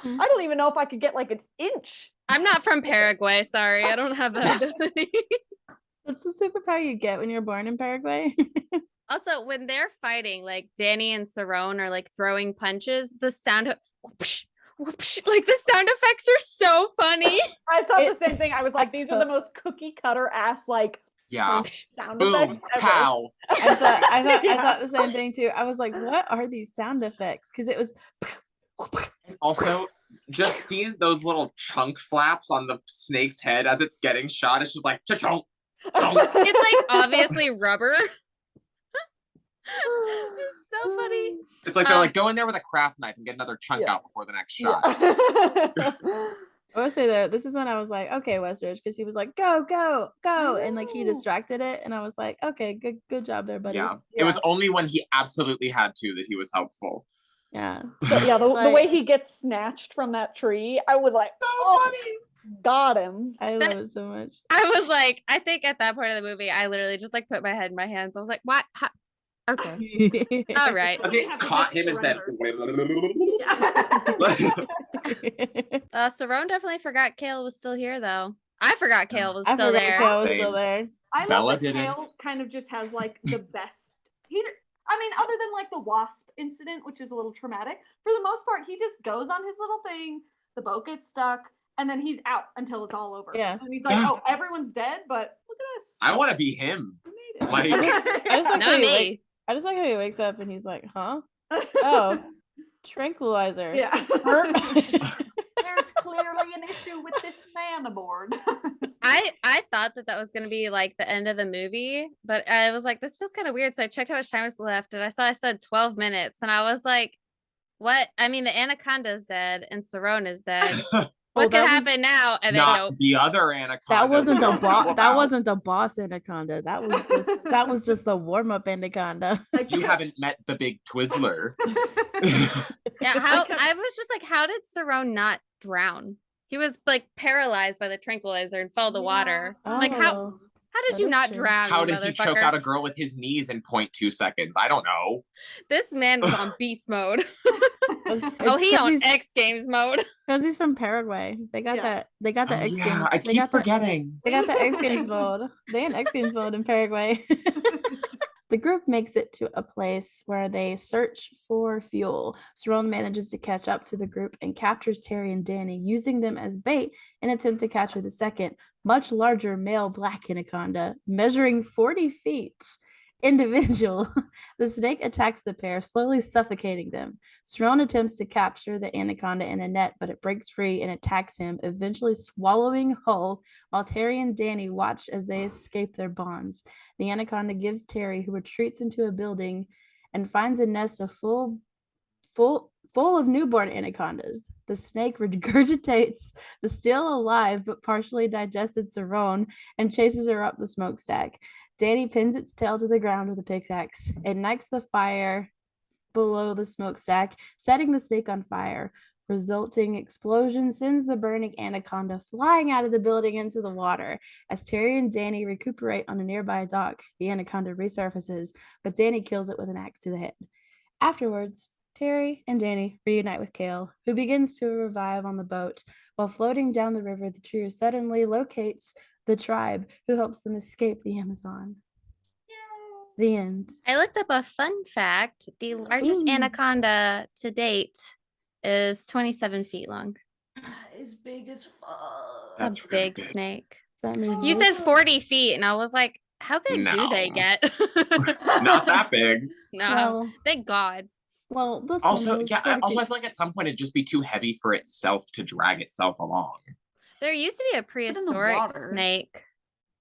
I don't even know if I could get like an inch. I'm not from Paraguay. Sorry, I don't have that ability. That's the superpower you get when you're born in Paraguay. Also, when they're fighting, like Danny and Ron are like throwing punches, the sound of whoopsh, whoopsh, like the sound effects are so funny. I thought the same thing. I was like, these are the most cookie cutter ass like sound boom, effects pow. I thought the same thing too. I was like, what are these sound effects? Because it was also just seeing those little chunk flaps on the snake's head as it's getting shot. It's just like cha-chunk. It's like obviously rubber. It's so funny. It's like they're like, go in there with a craft knife and get another chunk out before the next shot. I would say that this is when I was like, okay, Westridge, because he was like, go, go, go, and like he distracted it, and I was like, okay, good job there, buddy. Yeah. It was only when he absolutely had to that he was helpful. Yeah. But yeah, the way he gets snatched from that tree, I was like, so funny. Got him. I love it so much. I was like, I think at that point of the movie, I literally just like put my head in my hands. I was like, what? Okay. All right. It caught him and said, Ron definitely forgot Kale was still here, though. I forgot Kale was still there. Kale was still there. I love that Kale kind of just has like the best. I mean, other than like the wasp incident, which is a little traumatic, for the most part, he just goes on his little thing. The boat gets stuck, and then he's out until it's all over. Yeah. And he's like, oh, everyone's dead, but look at us. I want to be him. We made it. Like, I just like how he wakes up and he's like, huh? Oh, tranquilizer. Yeah. There's clearly an issue with this man aboard. I thought that was going to be like the end of the movie, but I was like, this feels kind of weird. So I checked how much time was left, and I said 12 minutes, and I was like, what? I mean, the Anaconda's dead and Ron is dead. What could happen now? And then nope. The other Anaconda. That wasn't the boss. That wasn't the boss Anaconda. That was just the warm up Anaconda. You haven't met the big Twizzler. Yeah, I was just like, how did Ron not drown? He was like paralyzed by the tranquilizer and fell in the water. Oh. Like how How did That you is not true. drown? How you did he choke motherfucker? out a girl with his knees in 0.2 seconds? I don't know. This man was on beast mode. It's he on X Games mode. because he's from Paraguay. They got that. They got the Oh, X yeah, Games. I They keep got the. forgetting. They got the X Games mode. They in X Games mode in Paraguay. The group makes it to a place where they search for fuel. Cerrone manages to catch up to the group and captures Terry and Danny, using them as bait in an attempt to capture the second, much larger male black anaconda, measuring 40 feet. Individual. The snake attacks the pair, slowly suffocating them. Cerrone attempts to capture the anaconda in a net, but it breaks free and attacks him, eventually swallowing whole, while Terry and Danny watch as they escape their bonds. The anaconda gives Terry, who retreats into a building and finds a nest of full of newborn anacondas. The snake regurgitates the still alive but partially digested Cerrone and chases her up the smokestack. Danny pins its tail to the ground with a pickaxe. It ignites the fire below the smokestack, setting the snake on fire. Resulting explosion sends the burning anaconda flying out of the building into the water. As Terry and Danny recuperate on a nearby dock, the anaconda resurfaces, but Danny kills it with an axe to the head. Afterwards, Terry and Danny reunite with Kale, who begins to revive on the boat. While floating down the river, the trio suddenly locates the tribe, who helps them escape the Amazon. The end. I looked up a fun fact. The largest Ooh. anaconda to date is 27 feet long. That is big as fuck. That's a really big big. snake. That means You said 40 feet, and I was like, how big do they No. get? Not that big. No, well, thank God. well, this Also, one was yeah. 40 Also, I feet. feel like at some point it'd just be too heavy for itself to drag itself along. There used to be a prehistoric water. snake,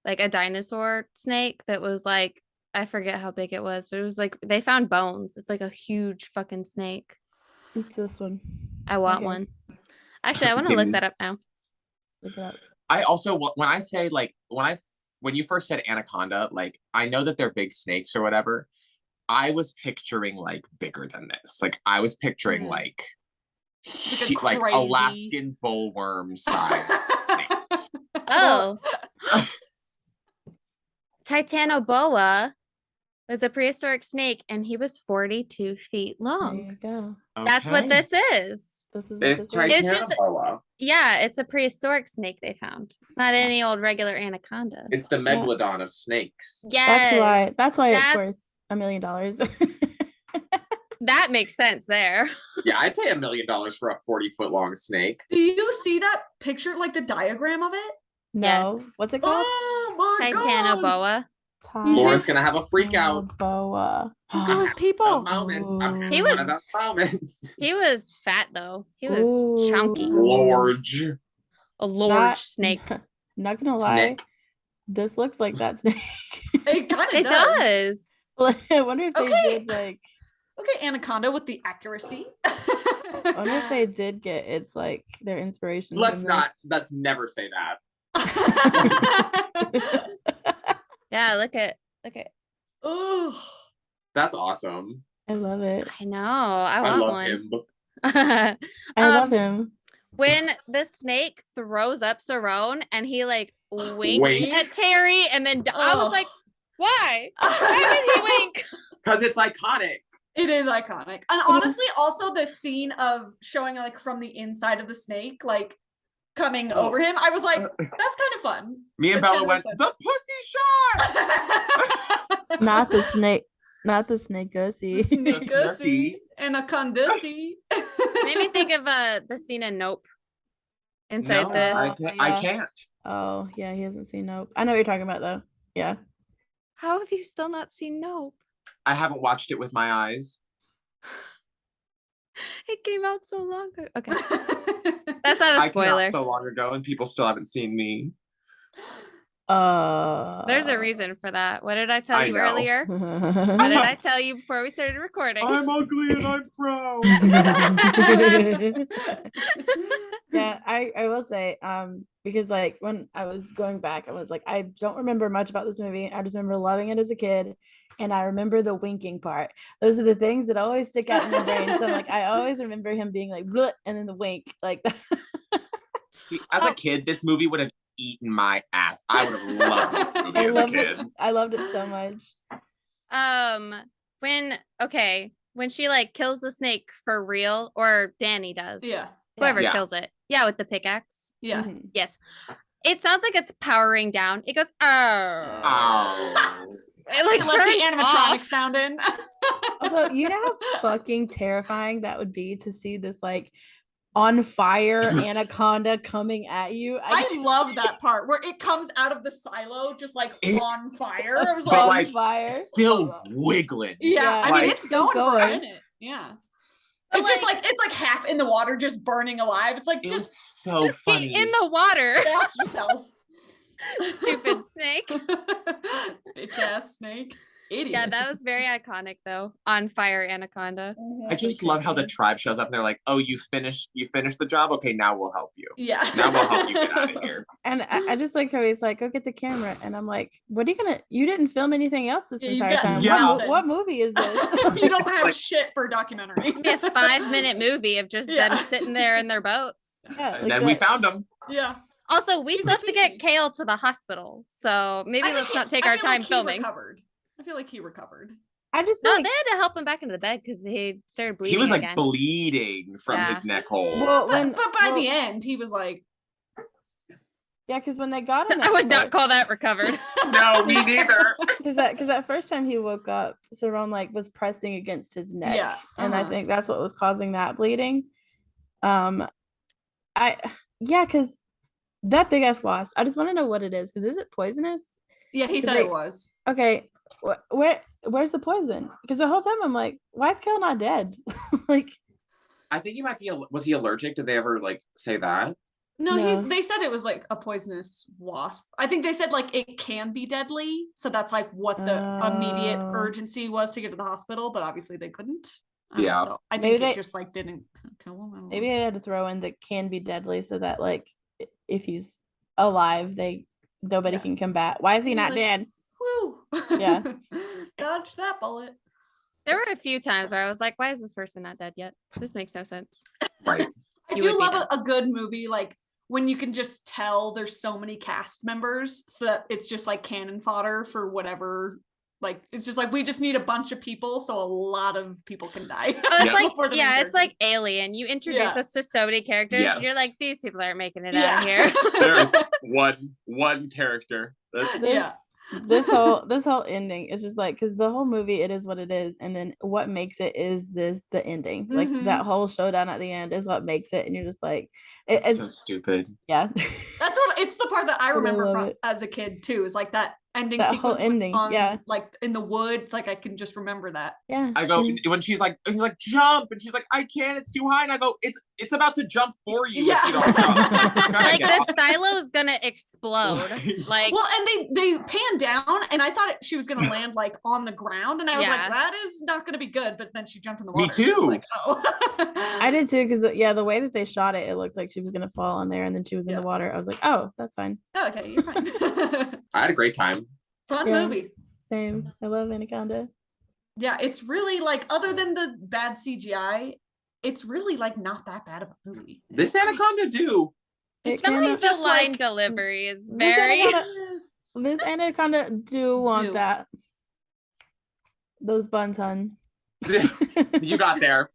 like a dinosaur snake that was like, I forget how big it was, but it was like, they found bones. It's like a huge fucking snake. It's this one. I want Okay. one. Actually, I want to look that up now. Look it up. I also, when I say like, when you first said anaconda, like, I know that they're big snakes or whatever. I was picturing like bigger than this. Like, I was picturing like Like a crazy- Alaskan bullworm size snakes. Oh. Titanoboa was a prehistoric snake, and he was 42 feet There long. you go. That's what this is. This is what It's this is. It's just- Titanoboa. Yeah, it's a prehistoric snake they found. It's not any old regular anaconda. It's the megalodon of snakes. Yes. That's why it's That's- worth $1 million. That makes sense there. Yeah, I'd pay $1 million for a 40-foot long snake. Do you see that picture, like the diagram of it? No. Yes. What's it called? Oh my god! Titanoboa. Lauren's gonna have a freak out. Boa. Look at Those people. moments. I'm He one was- of those moments. He was fat though. He was chunky. Large. A large snake. Not gonna lie, Snake. this looks like that snake. It kind of It does. does. I wonder if they Okay. did like. Okay, Anaconda with the accuracy. I wonder if they did get it's like their inspiration. Let's from not. this. Let's never say that. Yeah, look at Oh, That's awesome. I love it. I know. I I want love one. him. I love him. When the snake throws up Cerrone and he like winks Winks. at Terry and then I was Oh. like, why? Why did he wink? Because it's iconic. it is iconic. And honestly, also the scene of showing like from the inside of the snake, like coming over him, I was like, that's kind of fun. Me and That's Bella kind went, of the pussy shot! Not the snake. Not the snake gussy. Snake-ussy, Anaconda-sy. Made me think of the scene in Nope. Inside No, the I yeah. can't. Oh yeah, he hasn't seen Nope. I know what you're talking about though. Yeah. How have you still not seen Nope? I haven't watched it with my eyes. It came out so long ago. Okay. That's not a I came spoiler. out so long ago and people still haven't seen me. There's a reason for that. What did I tell I you know. earlier? What did I tell you before we started recording? I'm ugly and I'm proud. Yeah, I will say, because like when I was going back, I was like, I don't remember much about this movie. I just remember loving it as a kid, and I remember the winking part. Those are the things that always stick out in my brain. So I'm like, I always remember him being like, "Bleh," and then the wink, like. See, as a kid, this movie would have eaten my ass. I would have loved this movie as a kid. I loved it so much. When she like kills the snake for real, or Danny does. Yeah. Whoever Yeah. kills it. Yeah, with the pickaxe. Yeah. Mhm. Yes. It sounds like it's powering down. It goes, Oh. It like Let the turns animatronic off. sound in. Also, you know how fucking terrifying that would be to see this like on fire anaconda coming at you. I love that part where it comes out of the silo just like on fire. I was But like, like fire. still wiggling. yeah, I mean like, it's still going for a going. minute. Yeah. But, It's just like it's like half in the water, just burning alive. It's like It was just so Just funny. get in the water. ask yourself. Stupid snake. Bitch ass snake. Idiot. Yeah, that was very iconic though. On fire anaconda. I just love how the tribe shows up and they're like, "Oh, you finished the job? Okay, now we'll help you. Yeah. Now we'll help you get out of here." And I just like how he's like, go get the camera. And I'm like, what are you gonna, you didn't film anything else this Yeah, you've entire got time. nothing. What movie is this? You don't have Like- shit for a documentary. It'd be a 5-minute movie of just Yeah. them sitting there in their boats. Yeah, And like then we that- found them. Yeah. Also, we He's still have to get amazing. Kale to the hospital, so maybe I think let's not take I our feel like time he filming. Recovered. I feel like he recovered. I just No, like, they had to help him back into the bed because he started bleeding He was like again. bleeding from Yeah. his neck hole. Well, But by the end, he was like, yeah, because when they got him, I would not call that recovered. No, me neither. because that first time he woke up, Saron like was pressing against his neck, Yeah, and I uh-huh. think that's what was causing that bleeding. Because that big ass wasp, I just want to know what it is. Because is it poisonous? yeah, he said They- it was. Okay, where's the poison? Because the whole time I'm like, why is Kale not dead? Like, I think he might be. Was he allergic? Did they ever like say that? No, No. they said it was like a poisonous wasp. I think they said like it can be deadly. So that's like what the immediate Oh. urgency was to get to the hospital, but obviously they couldn't. Yeah. So I Maybe think it they- just like didn't kill him. I don't maybe know. I had to throw in that can be deadly so that like if he's alive, nobody Yeah. can combat. Why is he You're not like, dead? Woo. Yeah. Dodge that bullet. There were a few times where I was like, why is this person not dead yet? This makes no sense. Right. I You do would be love dead. a good movie, like when you can just tell there's so many cast members, so that it's just like cannon fodder for whatever. Like it's just like we just need a bunch of people, so a lot of people can die. Oh, it's Yeah. before the like, main it's person. like Alien. You introduce Yeah. us to so many characters. Yes. You're like, these people aren't making it Yeah. out of here. There's one character. That's- This, Yeah. this whole ending is just like, because the whole movie, it is what it is, and then what makes it is the ending. Like Mhm. that whole showdown at the end is what makes it, and you're just like, It's it's so stupid. yeah. That's what it's the part that I I remember love from it. as a kid too. Is like that ending That whole sequence ending, yeah. like in the woods. Like I can just remember that. Yeah. I go and- when he's like jump, and she's like, I can't, it's too high, and I go, it's about to jump for you Yeah. if you don't jump. Gotta Like get the silo's gonna explode. Like Well, and they pan down, and I thought she was gonna land like on the ground, and I was Yeah. like, that is not gonna be good. But then she jumped in the Me water. so it's too. like, oh. I did too, because the way that they shot it, it looked like she was gonna fall on there, and then she was in Yeah. the water. I was like, oh, that's fine. Oh, okay, you're fine. I had a great time. Fun Yeah. movie. Same. I love Anaconda. Yeah, it's really like other than the bad CGI, it's really like not that bad of a movie. This Anaconda do. It's It really kinda- just the line like delivery is This very This Anaconda do want Do. that. Those buns, hun. You got there.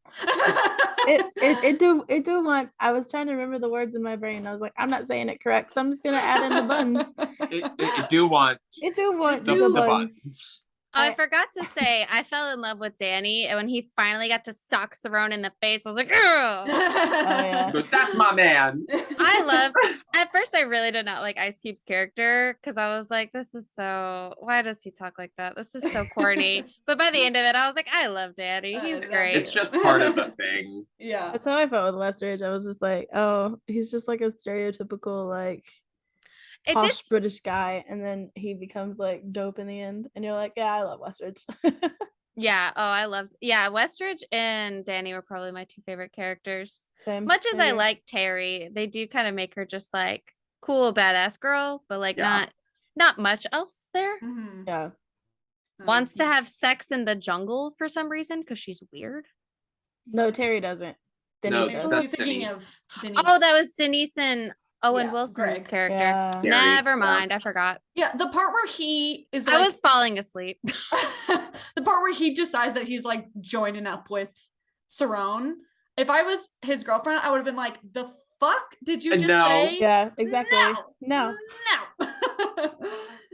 It do want. I was trying to remember the words in my brain. I was like, I'm not saying it correct, so I'm just gonna add in the buns. It do want It do want the, the the buns. buns. Oh, I forgot to say, I fell in love with Danny, and when he finally got to sock Saron in the face, I was like, "Ugh." yeah. But that's my man. I loved. At first, I really did not like Ice Cube's character because I was like, "This is so. Why does he talk like that? This is so corny." But by the end of it, I was like, "I love Danny. I He's love great." It's just part of the thing. Yeah. That's how I felt with Westridge. I was just like, oh, he's just like a stereotypical like It posh did. British guy, and then he becomes like dope in the end, and you're like, yeah, I love Westridge. Yeah. Oh, I loved. Yeah, Westridge and Danny were probably my two favorite characters. Same. Much as same I here. like Terry, they do kind of make her just like cool, badass girl, but like Yeah. not much else there. Mhm. Yeah. Wants to have sex in the jungle for some reason because she's weird. No, Terry doesn't. No, Denise Who does. are you that's thinking Denise. of? Denise. Oh, that was Denise and Owen Yeah, Wilson's Greg. character. Yeah. Gary, Never mind. yeah. I forgot. Yeah, the part where he is I like, was falling asleep. the part where he decides that he's like joining up with Cerrone. If I was his girlfriend, I would have been like, the fuck did you just No. say? Yeah, exactly. No. No.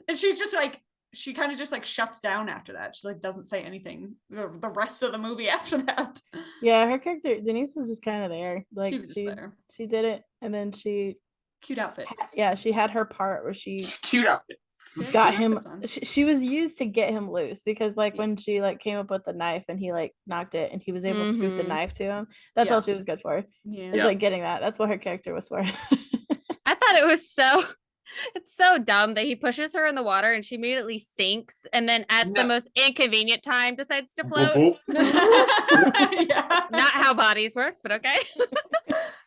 And she's just like, she kind of just like shuts down after that. She like doesn't say anything the rest of the movie after that. Yeah, her character Denise was just kind of there. Like She was just there. She did it, and then she Cute outfits. yeah, she had her part where she Cute outfits. got cute him. outfits on. She was used to get him loose because like Yeah. when she like came up with the knife and he like knocked it and he was able to scoop the Mhm. knife to him. That's Yeah. all she was good for. Yeah. It's Yeah. like getting that. That's what her character was for. I thought it was so it's so dumb that he pushes her in the water and she immediately sinks and then at the No. most inconvenient time decides to float. Boop, Yeah. Not how bodies work, but okay.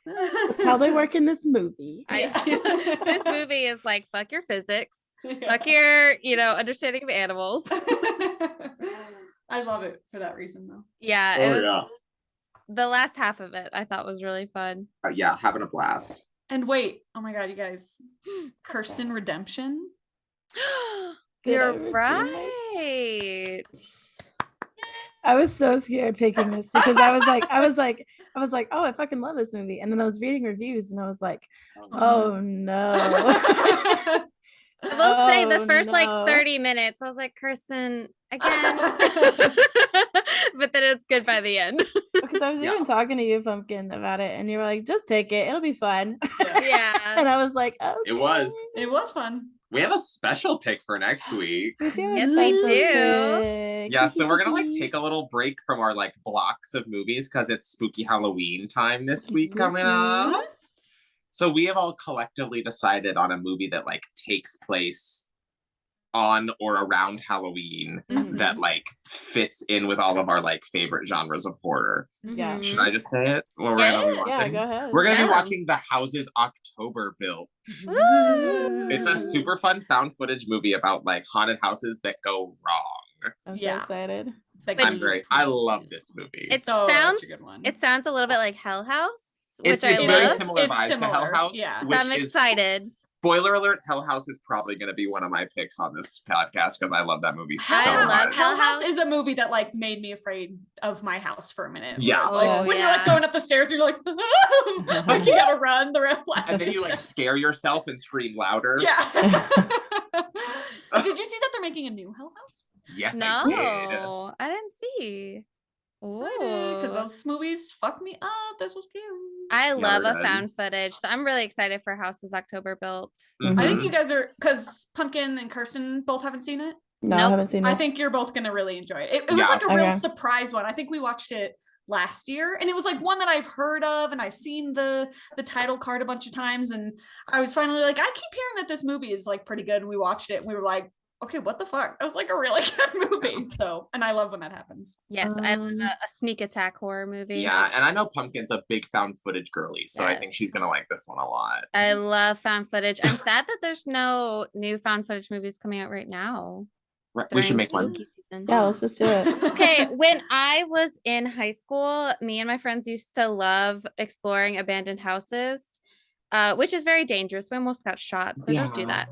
That's how they work in this movie. This movie is like fuck your physics, Yeah. fuck your, understanding of animals. I love it for that reason though. Yeah, Oh, it was yeah. the last half of it I thought was really fun. Yeah, having a blast. And wait, oh my god, you guys, Kerstin Redemption. Did I You're redeem right. I was so scared picking this because I was like, oh, I fucking love this movie. And then I was reading reviews and I was like, oh no. I will say the Oh, first like no. 30 minutes, I was like, Kirsten, again. But then it's good by the end. Because I was Yeah. even talking to you, Pumpkin, about it, and you were like, just pick it, it'll be fun. Yeah. And I was like, okay. It was. It was fun. We have a special pick for next week. We do have a Yes, we special do. pick. Yeah, so we're gonna like take a little break from our like blocks of movies because it's spooky Halloween time this week coming up. So we have all collectively decided on a movie that like takes place on or around Halloween Mhm. that like fits in with all of our like favorite genres of horror. Yeah. Mhm. Should I just say it? What we're gonna be Yes. Yeah, watching? go ahead. We're gonna Yeah. be watching The Houses October Built. Woo! It's a super fun found footage movie about like haunted houses that go wrong. I'm so Yeah. excited. I love this movie. It So sounds such a good one. it sounds a little bit like Hell House, which It's I very love. similar It's vibes to Hell similar, House. yeah. So which I'm is- excited. Spoiler alert, Hell House is probably going to be one of my picks on this podcast because I love that movie so I love much. Hell House House. is a movie that like made me afraid of my house for a minute. where Yeah. it's like Oh, when you're yeah. like going up the stairs, you're like, like you gotta run the rest. And then you like scare yourself and scream louder. Yeah. Did you see that they're making a new Hell House? Yes, I did. No, I didn't see. Because Ooh. those movies fuck me up. This was cute. I love we're a good. found footage, so I'm really excited for Houses October Built. Mhm. I think you guys are because Pumpkin and Kirsten both haven't seen it. No, Nope. I haven't seen this. I think you're both gonna really enjoy it. It was Yeah. like a real Okay. surprise one. I think we watched it last year, and it was like one that I've heard of, and I've seen the title card a bunch of times, and I was finally like, I keep hearing that this movie is like pretty good. And we watched it, and we were like, okay, what the fuck? That was like a really good movie. So, and I love when that happens. Yes, I love Um, a sneak attack horror movie. Yeah, and I know Pumpkin's a big found footage girly, so I think Yes. she's going to like this one a lot. I love found footage. I'm sad that there's no new found footage movies coming out right now. Right, we should during make one. spooky season. Yeah, let's just do it. Okay, when I was in high school, me and my friends used to love exploring abandoned houses, which is very dangerous. We almost got shot, so don't do Yeah.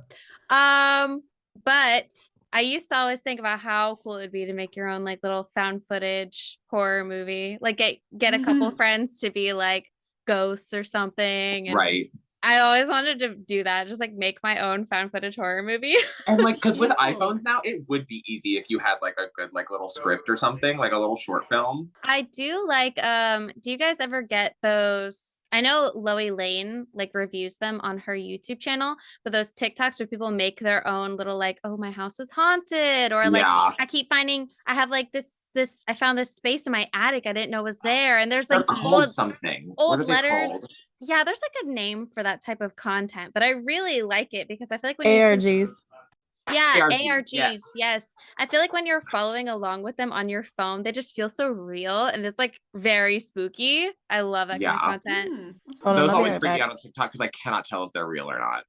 that. But I used to always think about how cool it would be to make your own like little found footage horror movie. Like get a couple friends to be like ghosts or something. And Right. I always wanted to do that, just like make my own found footage horror movie. And like, because with Cute. iPhones now, it would be easy if you had like a good like little script or something, like a little short film. I do like do you guys ever get those? I know Loie Lane like reviews them on her YouTube channel, but those TikToks where people make their own little like, oh, my house is haunted, or like Yeah. I keep finding I have like this I found this space in my attic I didn't know was there, and there's They're like called something. old What are they letters. called? Yeah, there's like a name for that type of content, but I really like it because I feel like when you ARGs. yeah, ARGs, ARGs. yes. Yes. I feel like when you're following along with them on your phone, they just feel so real and it's like very spooky. I love that kind Yeah. of content. Hold on, Those let me always right freak me back. out on TikTok because I cannot tell if they're real or not.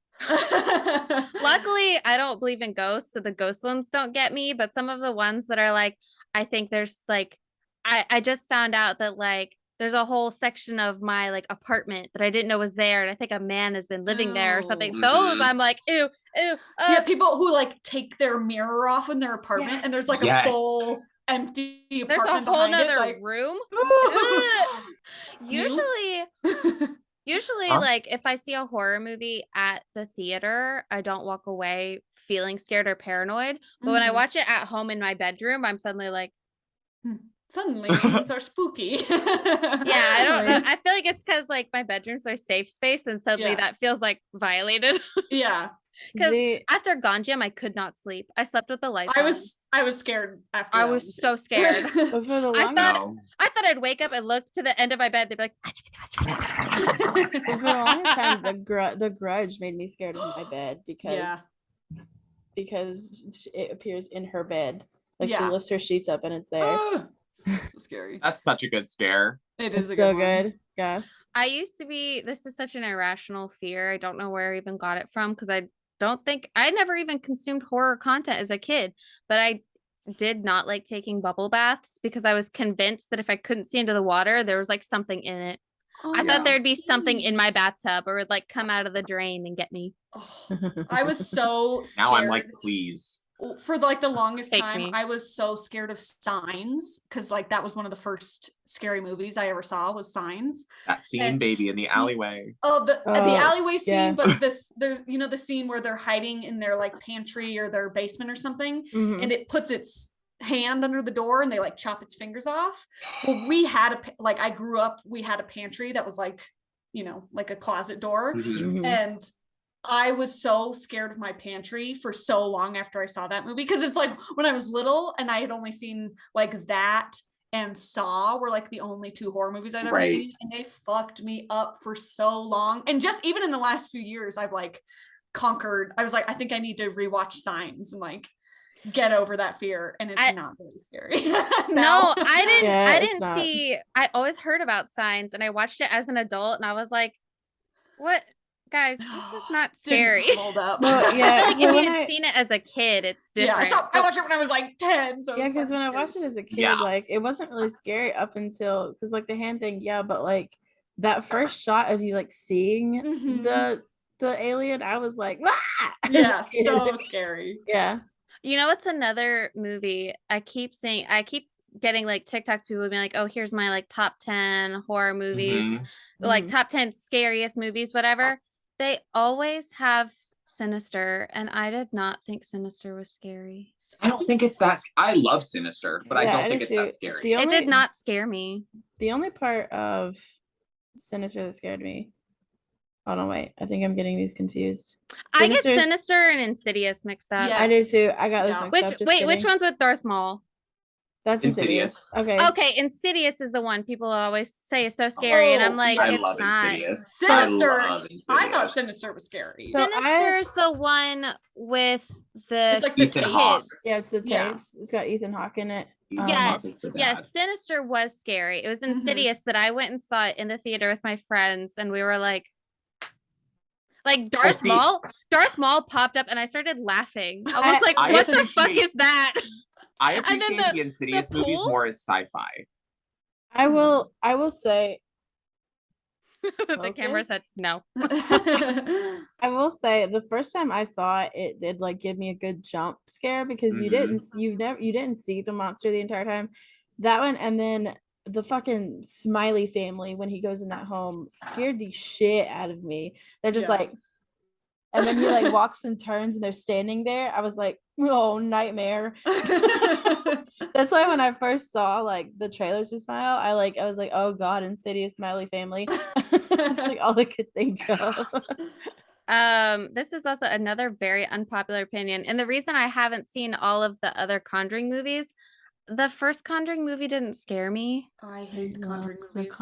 Luckily, I don't believe in ghosts, so the ghost ones don't get me. But some of the ones that are like, I think there's like, I just found out that like there's a whole section of my like apartment that I didn't know was there, and I think a man has been living there or something. Those I'm like, ew. Yeah, people who like take their mirror off in their apartment and there's like a full empty there's apartment a whole behind nother it. room. Usually, Huh? like if I see a horror movie at the theater, I don't walk away feeling scared or paranoid. But when I watch it at home in my bedroom, I'm suddenly like, suddenly things are spooky. yeah, I don't know. I feel like it's because like my bedroom's my safe space, and suddenly that feels like violated. Yeah. Because after Gone Jam, I could not sleep. I slept with the lights on. I was scared after I was so scared. I thought I'd wake up and look to the end of my bed. They'd be like, for the longest time, the Grudge made me scared of my bed because it appears in her bed. Like she lifts her sheets up and it's there. So scary. That's such a good scare. It is so good. Yeah. I used to be, this is such an irrational fear. I don't know where I even got it from because I never even consumed horror content as a kid, but I did not like taking bubble baths because I was convinced that if I couldn't see into the water, there was like something in it. I thought there'd be something in my bathtub or would like come out of the drain and get me. I was so scared. Now I'm like, please. For like the longest time, I was so scared of Signs because like that was one of the first scary movies I ever saw was Signs. That scene, baby, in the alleyway. The alleyway scene, but there's the scene where they're hiding in their like pantry or their basement or something, and it puts its hand under the door and they like chop its fingers off. Well, we had I grew up, we had a pantry that was like, like a closet door, and I was so scared of my pantry for so long after I saw that movie because it's like when I was little and I had only seen like that and Saw were like the only two horror movies I'd ever seen, and they fucked me up for so long. And just even in the last few years, I've like conquered. I was like, I think I need to rewatch Signs and like get over that fear, and it's not very scary. No, I didn't see. I always heard about Signs, and I watched it as an adult, and I was like, what? Guys, this is not scary. Hold up. Well, yeah, like if you had seen it as a kid, it's different. Yeah, so I watched it when I was like 10. So because when I watched it as a kid, like it wasn't really scary up until because like the hand thing, but like that first shot of you like seeing the alien, I was like, ah! Yeah, so scary. Yeah. You know what's another movie I keep getting like TikToks, people being like, oh, here's my like top 10 horror movies, like top 10 scariest movies, whatever. They always have Sinister, and I did not think Sinister was scary. I don't think it's that. I love Sinister, but I don't think it's that scary. It did not scare me. The only part of Sinister that scared me. Oh no, wait. I think I'm getting these confused. I get Sinister and Insidious mixed up. Yes. I do too. I got this mixed up. Which one's with Darth Maul? That's Insidious. Okay, Insidious is the one people always say is so scary, and I'm like, it's not. Insidious. Sinister. I thought Sinister was scary. Sinister's the one with the it's like the Ethan Hawke. Yeah, it's the tapes. It's got Ethan Hawke in it. Yes. Sinister was scary. It was Insidious that I went and saw it in the theater with my friends, and we were like Darth Maul popped up, and I started laughing. I was like, what the fuck is that? I appreciate the Insidious movies more as sci-fi. I will say the camera said no. I will say the first time I saw it, it did like give me a good jump scare because you didn't see the monster the entire time. That one, and then the fucking Smiley family when he goes in that home scared the shit out of me. They're just like, and then he like walks and turns and they're standing there. I was like, oh, nightmare. That's why when I first saw like the trailers for Smile, I was like, oh god, Insidious Smiley family. That's like all I could think of. This is also another very unpopular opinion, and the reason I haven't seen all of the other Conjuring movies, the first Conjuring movie didn't scare me. I hate the Conjuring movies.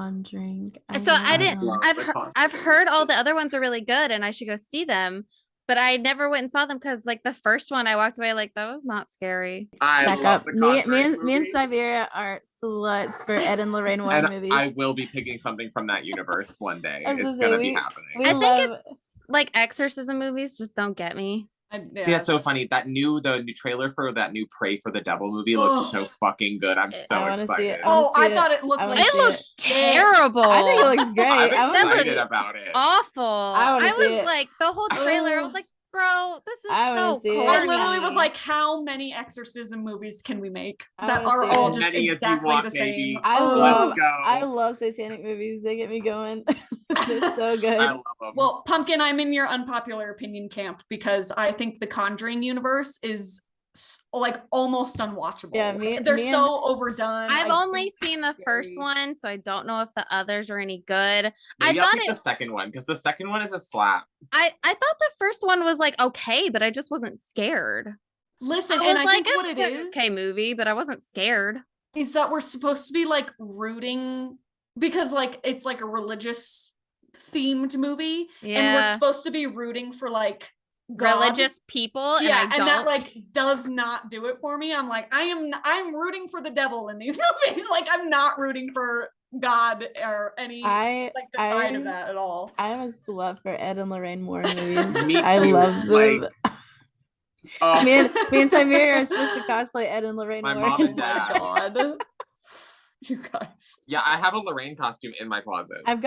I've heard all the other ones are really good, and I should go see them. But I never went and saw them because, like, the first one I walked away like that was not scary. Me and Siberia are sluts for Ed and Lorraine Warren movies. I will be picking something from that universe one day. It's gonna be happening. I think it's like exorcism movies just don't get me. That's so funny. The new trailer for that new Pray for the Devil movie looks so fucking good. I'm so excited. I thought it looked like it looks terrible. I think it looks great. I'm excited about it. Awful. I was it. like the whole trailer. I was like, bro, this is so corny. I literally was like, how many exorcism movies can we make that are all just exactly the same? I love satanic movies. They get me going. They're so good. I love them. Well, Pumpkin, I'm in your unpopular opinion camp because I think the Conjuring universe is like almost unwatchable. Yeah, they're so overdone. I've only seen the first one, so I don't know if the others are any good. Maybe I'll pick the second one because the second one is a slap. I thought the first one was like okay, but I just wasn't scared. Listen, and I think what it is, okay movie, but I wasn't scared. Is that we're supposed to be like rooting because like it's like a religious themed movie, and we're supposed to be rooting for like God. Religious people, and that like does not do it for me. I'm like, I'm rooting for the devil in these movies. Like I'm not rooting for God or any like the side of that at all. I have a slut for Ed and Lorraine Moore movies. I love them. Me and Siberia are supposed to cosplay Ed and Lorraine Moore. Mom and Dad. Oh my God. You guys. Yeah, I have a Lorraine costume in my closet. What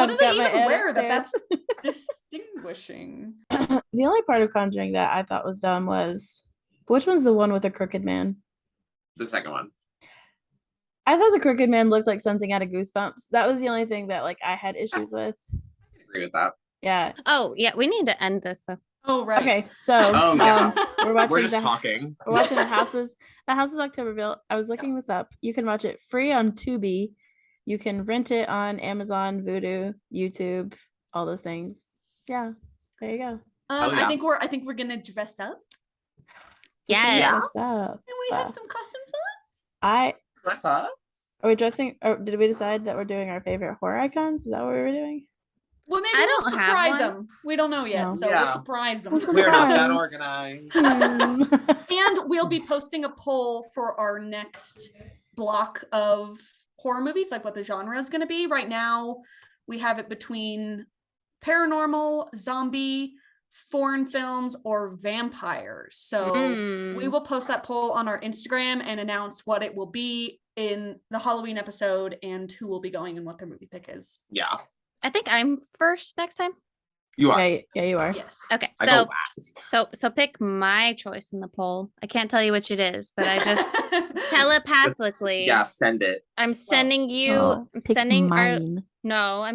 do they even wear that's distinguishing? The only part of Conjuring that I thought was dumb was, which one's the one with the crooked man? The second one. I thought the crooked man looked like something out of Goosebumps. That was the only thing that like I had issues with. I agree with that. Yeah. Oh yeah, we need to end this though. Oh right. Okay, so we're just talking. We're watching The Houses Octoberville. I was looking this up. You can watch it free on Tubi. You can rent it on Amazon, Vudu, YouTube, all those things. Yeah, there you go. I think we're gonna dress up. Yes. And we have some costumes on. Dress up. Are we dressing? Or did we decide that we're doing our favorite horror icons? Is that what we were doing? Well, maybe we'll surprise them. We don't know yet, so we'll surprise them. We're not that organized. And we'll be posting a poll for our next block of horror movies, like what the genre is going to be. Right now, we have it between paranormal, zombie, foreign films, or vampires. So we will post that poll on our Instagram and announce what it will be in the Halloween episode and who will be going and what their movie pick is. Yeah. I think I'm first next time. You are. Yeah, you are. Yes. Okay. I go last. So pick my choice in the poll. I can't tell you which it is, but I just telepathically. Send it. I'm sending you. I'm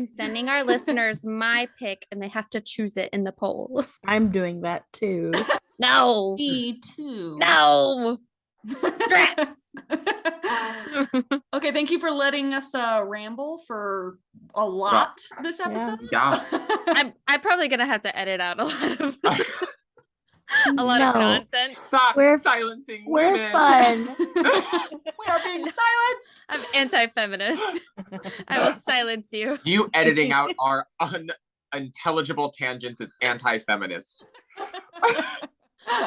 sending our listeners my pick, and they have to choose it in the poll. I'm doing that too. No. Me too. No. Dress. Okay, thank you for letting us ramble for a lot this episode. Yeah. I'm probably gonna have to edit out a lot of nonsense. Stop silencing We're women. fun. We are being silenced. I'm anti-feminist. I will silence you. You editing out our unintelligible tangents is anti-feminist.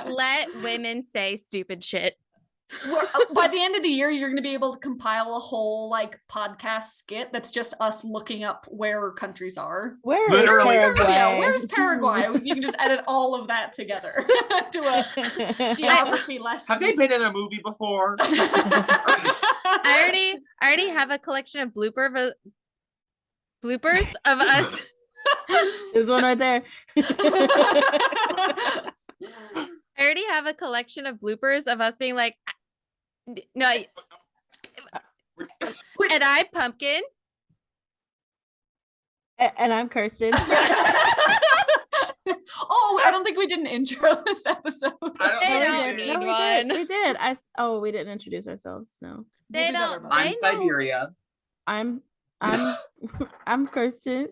Let women say stupid shit. By the end of the year, you're going to be able to compile a whole like podcast skit that's just us looking up where countries are. Where's Paraguay? Yeah, where's Paraguay? You can just edit all of that together to a geography lesson. Have they been in a movie before? I already have a collection of bloopers of us. There's one right there. I already have a collection of bloopers of us being like, no, and I Pumpkin, and I'm Kerstin. Oh, I don't think we did an intro this episode. They don't need one. We did. We didn't introduce ourselves. No, they don't. I'm Siberia. I'm Kerstin.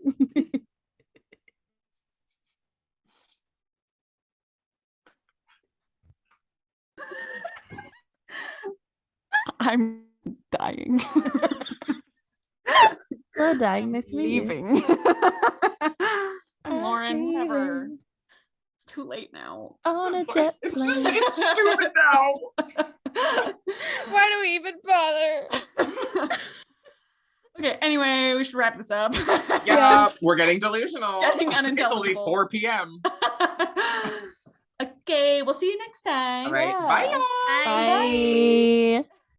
I'm dying. We're dying. Nice to meet you. Leaving. I'm Lauren. Never. It's too late now. On a jet plane. It's stupid now. Why do we even bother? Okay, anyway, we should wrap this up. Yeah, we're getting delusional. Getting unintelligible. It's only 4 p.m. Okay, we'll see you next time. All right. Bye, Yeah. y'all. Bye. Bye.